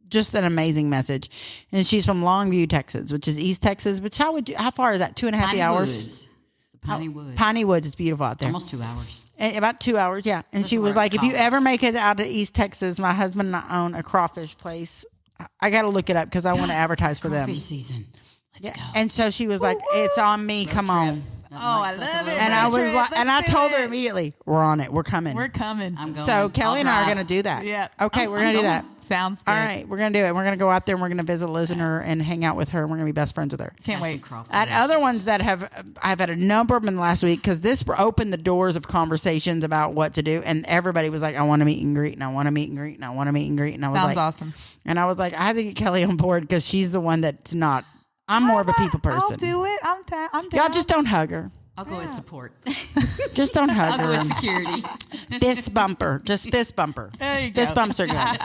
just an amazing message. And she's from Longview, Texas, which is East Texas. Which how far is that? 2.5 Piney hours? Woods. It's the Piney Woods. Piney Woods. It's beautiful out there. Almost 2 hours. About 2 hours, yeah. And That's she was where like, if you college. ever make it out to East Texas, my husband and I own a crawfish place. I got to look it up because I want to advertise for them. Crawfish season. Let's go. And so she was like, it's on me. Come on. I love it. And I was Trip, like, and I let's do told her it. immediately, we're on it. We're coming. We're coming. I'm going. So Kelly and I are I'll going to do that. Yeah. Okay, we're going to do that. Sounds good. All right, we're going to do it. We're going to go out there and we're going to visit a listener and hang out with her. And we're going to be best friends with her. Can't wait. At other ones that I've had a number of them last week because this opened the doors of conversations about what to do. And everybody was like, I want to meet and greet and I want to meet and greet and I want to meet and greet. And I was Sounds like, awesome. And I was like, I have to get Kelly on board because she's the one that's not. I'm more of a people person. I'll do it. I'm down. Y'all just don't hug her. I'll go as support. Just don't hug I'll go her. as security. Fist bumper. Just fist bumper. There you Fist go. bumps are good.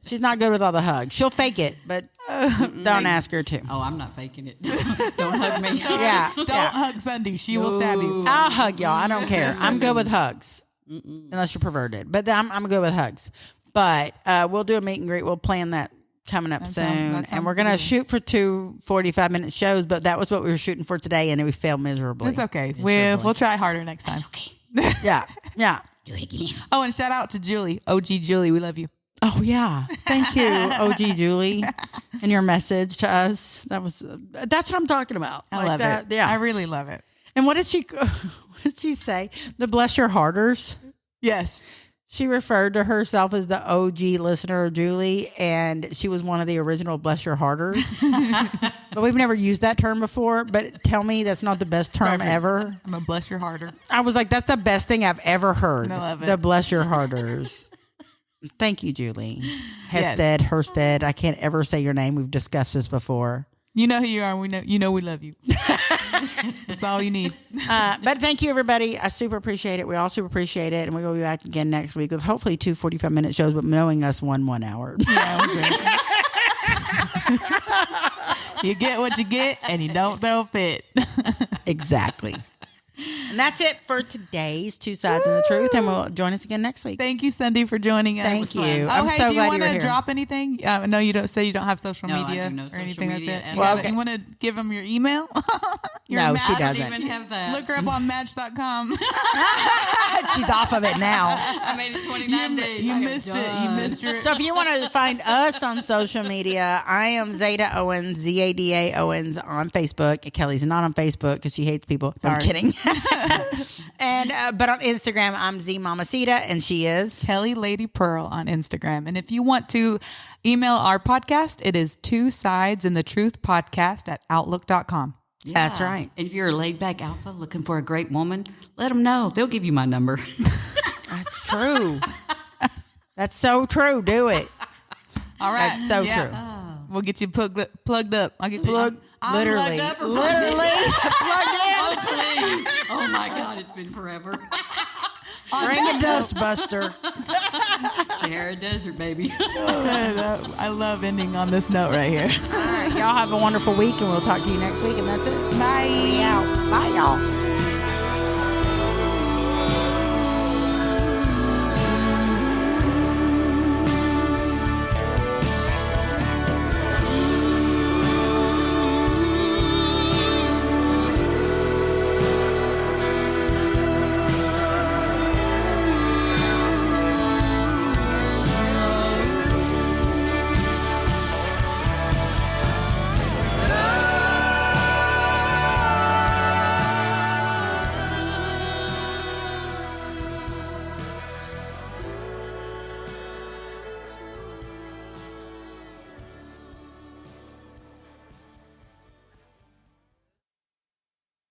She's not good with all the hugs. She'll fake it, but don't ask her to. Oh, I'm not faking it. Don't hug me. Yeah. Don't yeah. hug Sundee. She will stab you. I'll hug y'all. I don't care. I'm good with hugs. Unless you're perverted. But I'm good with hugs. But we'll do a meet and greet. We'll plan that coming up soon. that And sounds we're going to good. shoot for 2 45-minute shows, but that was what we were shooting for today, and we failed miserably. It's okay. We'll try harder next time. Okay. Yeah. Yeah. Do it again. Oh, and shout out to Julie. OG Julie. We love you. Oh, yeah. Thank you, OG Julie, and your message to us. That's what I'm talking about. I Like love that. it. Yeah. I really love it. And what did she say? The bless your hearters. Yes. She referred to herself as the OG listener, Julie, and she was one of the original bless your hearters. But we've never used that term before. But tell me that's not the best term Perfect. ever. I'm going to bless your harder. I was like, that's the best thing I've ever heard. I love it. The bless your hearters. Thank you, Julie. Hested, Hersted. I can't ever say your name. We've discussed this before. You know who you are. We know we love you. That's all you need. But thank you, everybody. I super appreciate it. We all super appreciate it. And we will be back again next week with hopefully 2 45-minute shows, but knowing us, 1 hour. Yeah, okay. You get what you get and you don't throw a fit. Exactly. And that's it for today's Two Sides of the Truth. And we'll join us again next week. Thank you, Sundee, for joining us. Thank you. Oh, I'm hey, so do you glad want you were to here. drop anything? No, you don't say you don't have social No, I media do no or social anything media like that. at You, all. gotta- you want to give them your email? No, she I doesn't. don't even have that. Look her up on Match.com. She's off of it now. I made it 29 days. You I am missed it. You done. missed your. So if you want to find us on social media, I am Zada Owens, Zada Owens on Facebook. Kelly's not on Facebook because she hates people. So I'm Sorry. kidding. And but on Instagram, I'm Z Mamacita, and she is. Kelly Lady Pearl on Instagram. And if you want to email our podcast, it is Two Sides in the Truth podcast at outlook.com. Yeah. That's right. And if you're a laid back alpha looking for a great woman, let them know. They'll give you my number. That's true. That's so true. Do it. All right. That's so Yeah. true. We'll get you plugged up. I'll get Plug, you. I'm literally, plugged up or literally plugged Oh, please. Oh, my God. It's been forever. in. Bring a dustbuster. Sahara Desert, baby. I love ending on this note right here. All right, y'all have a wonderful week, and we'll talk to you next week. And that's it. Bye. We out. Bye, y'all.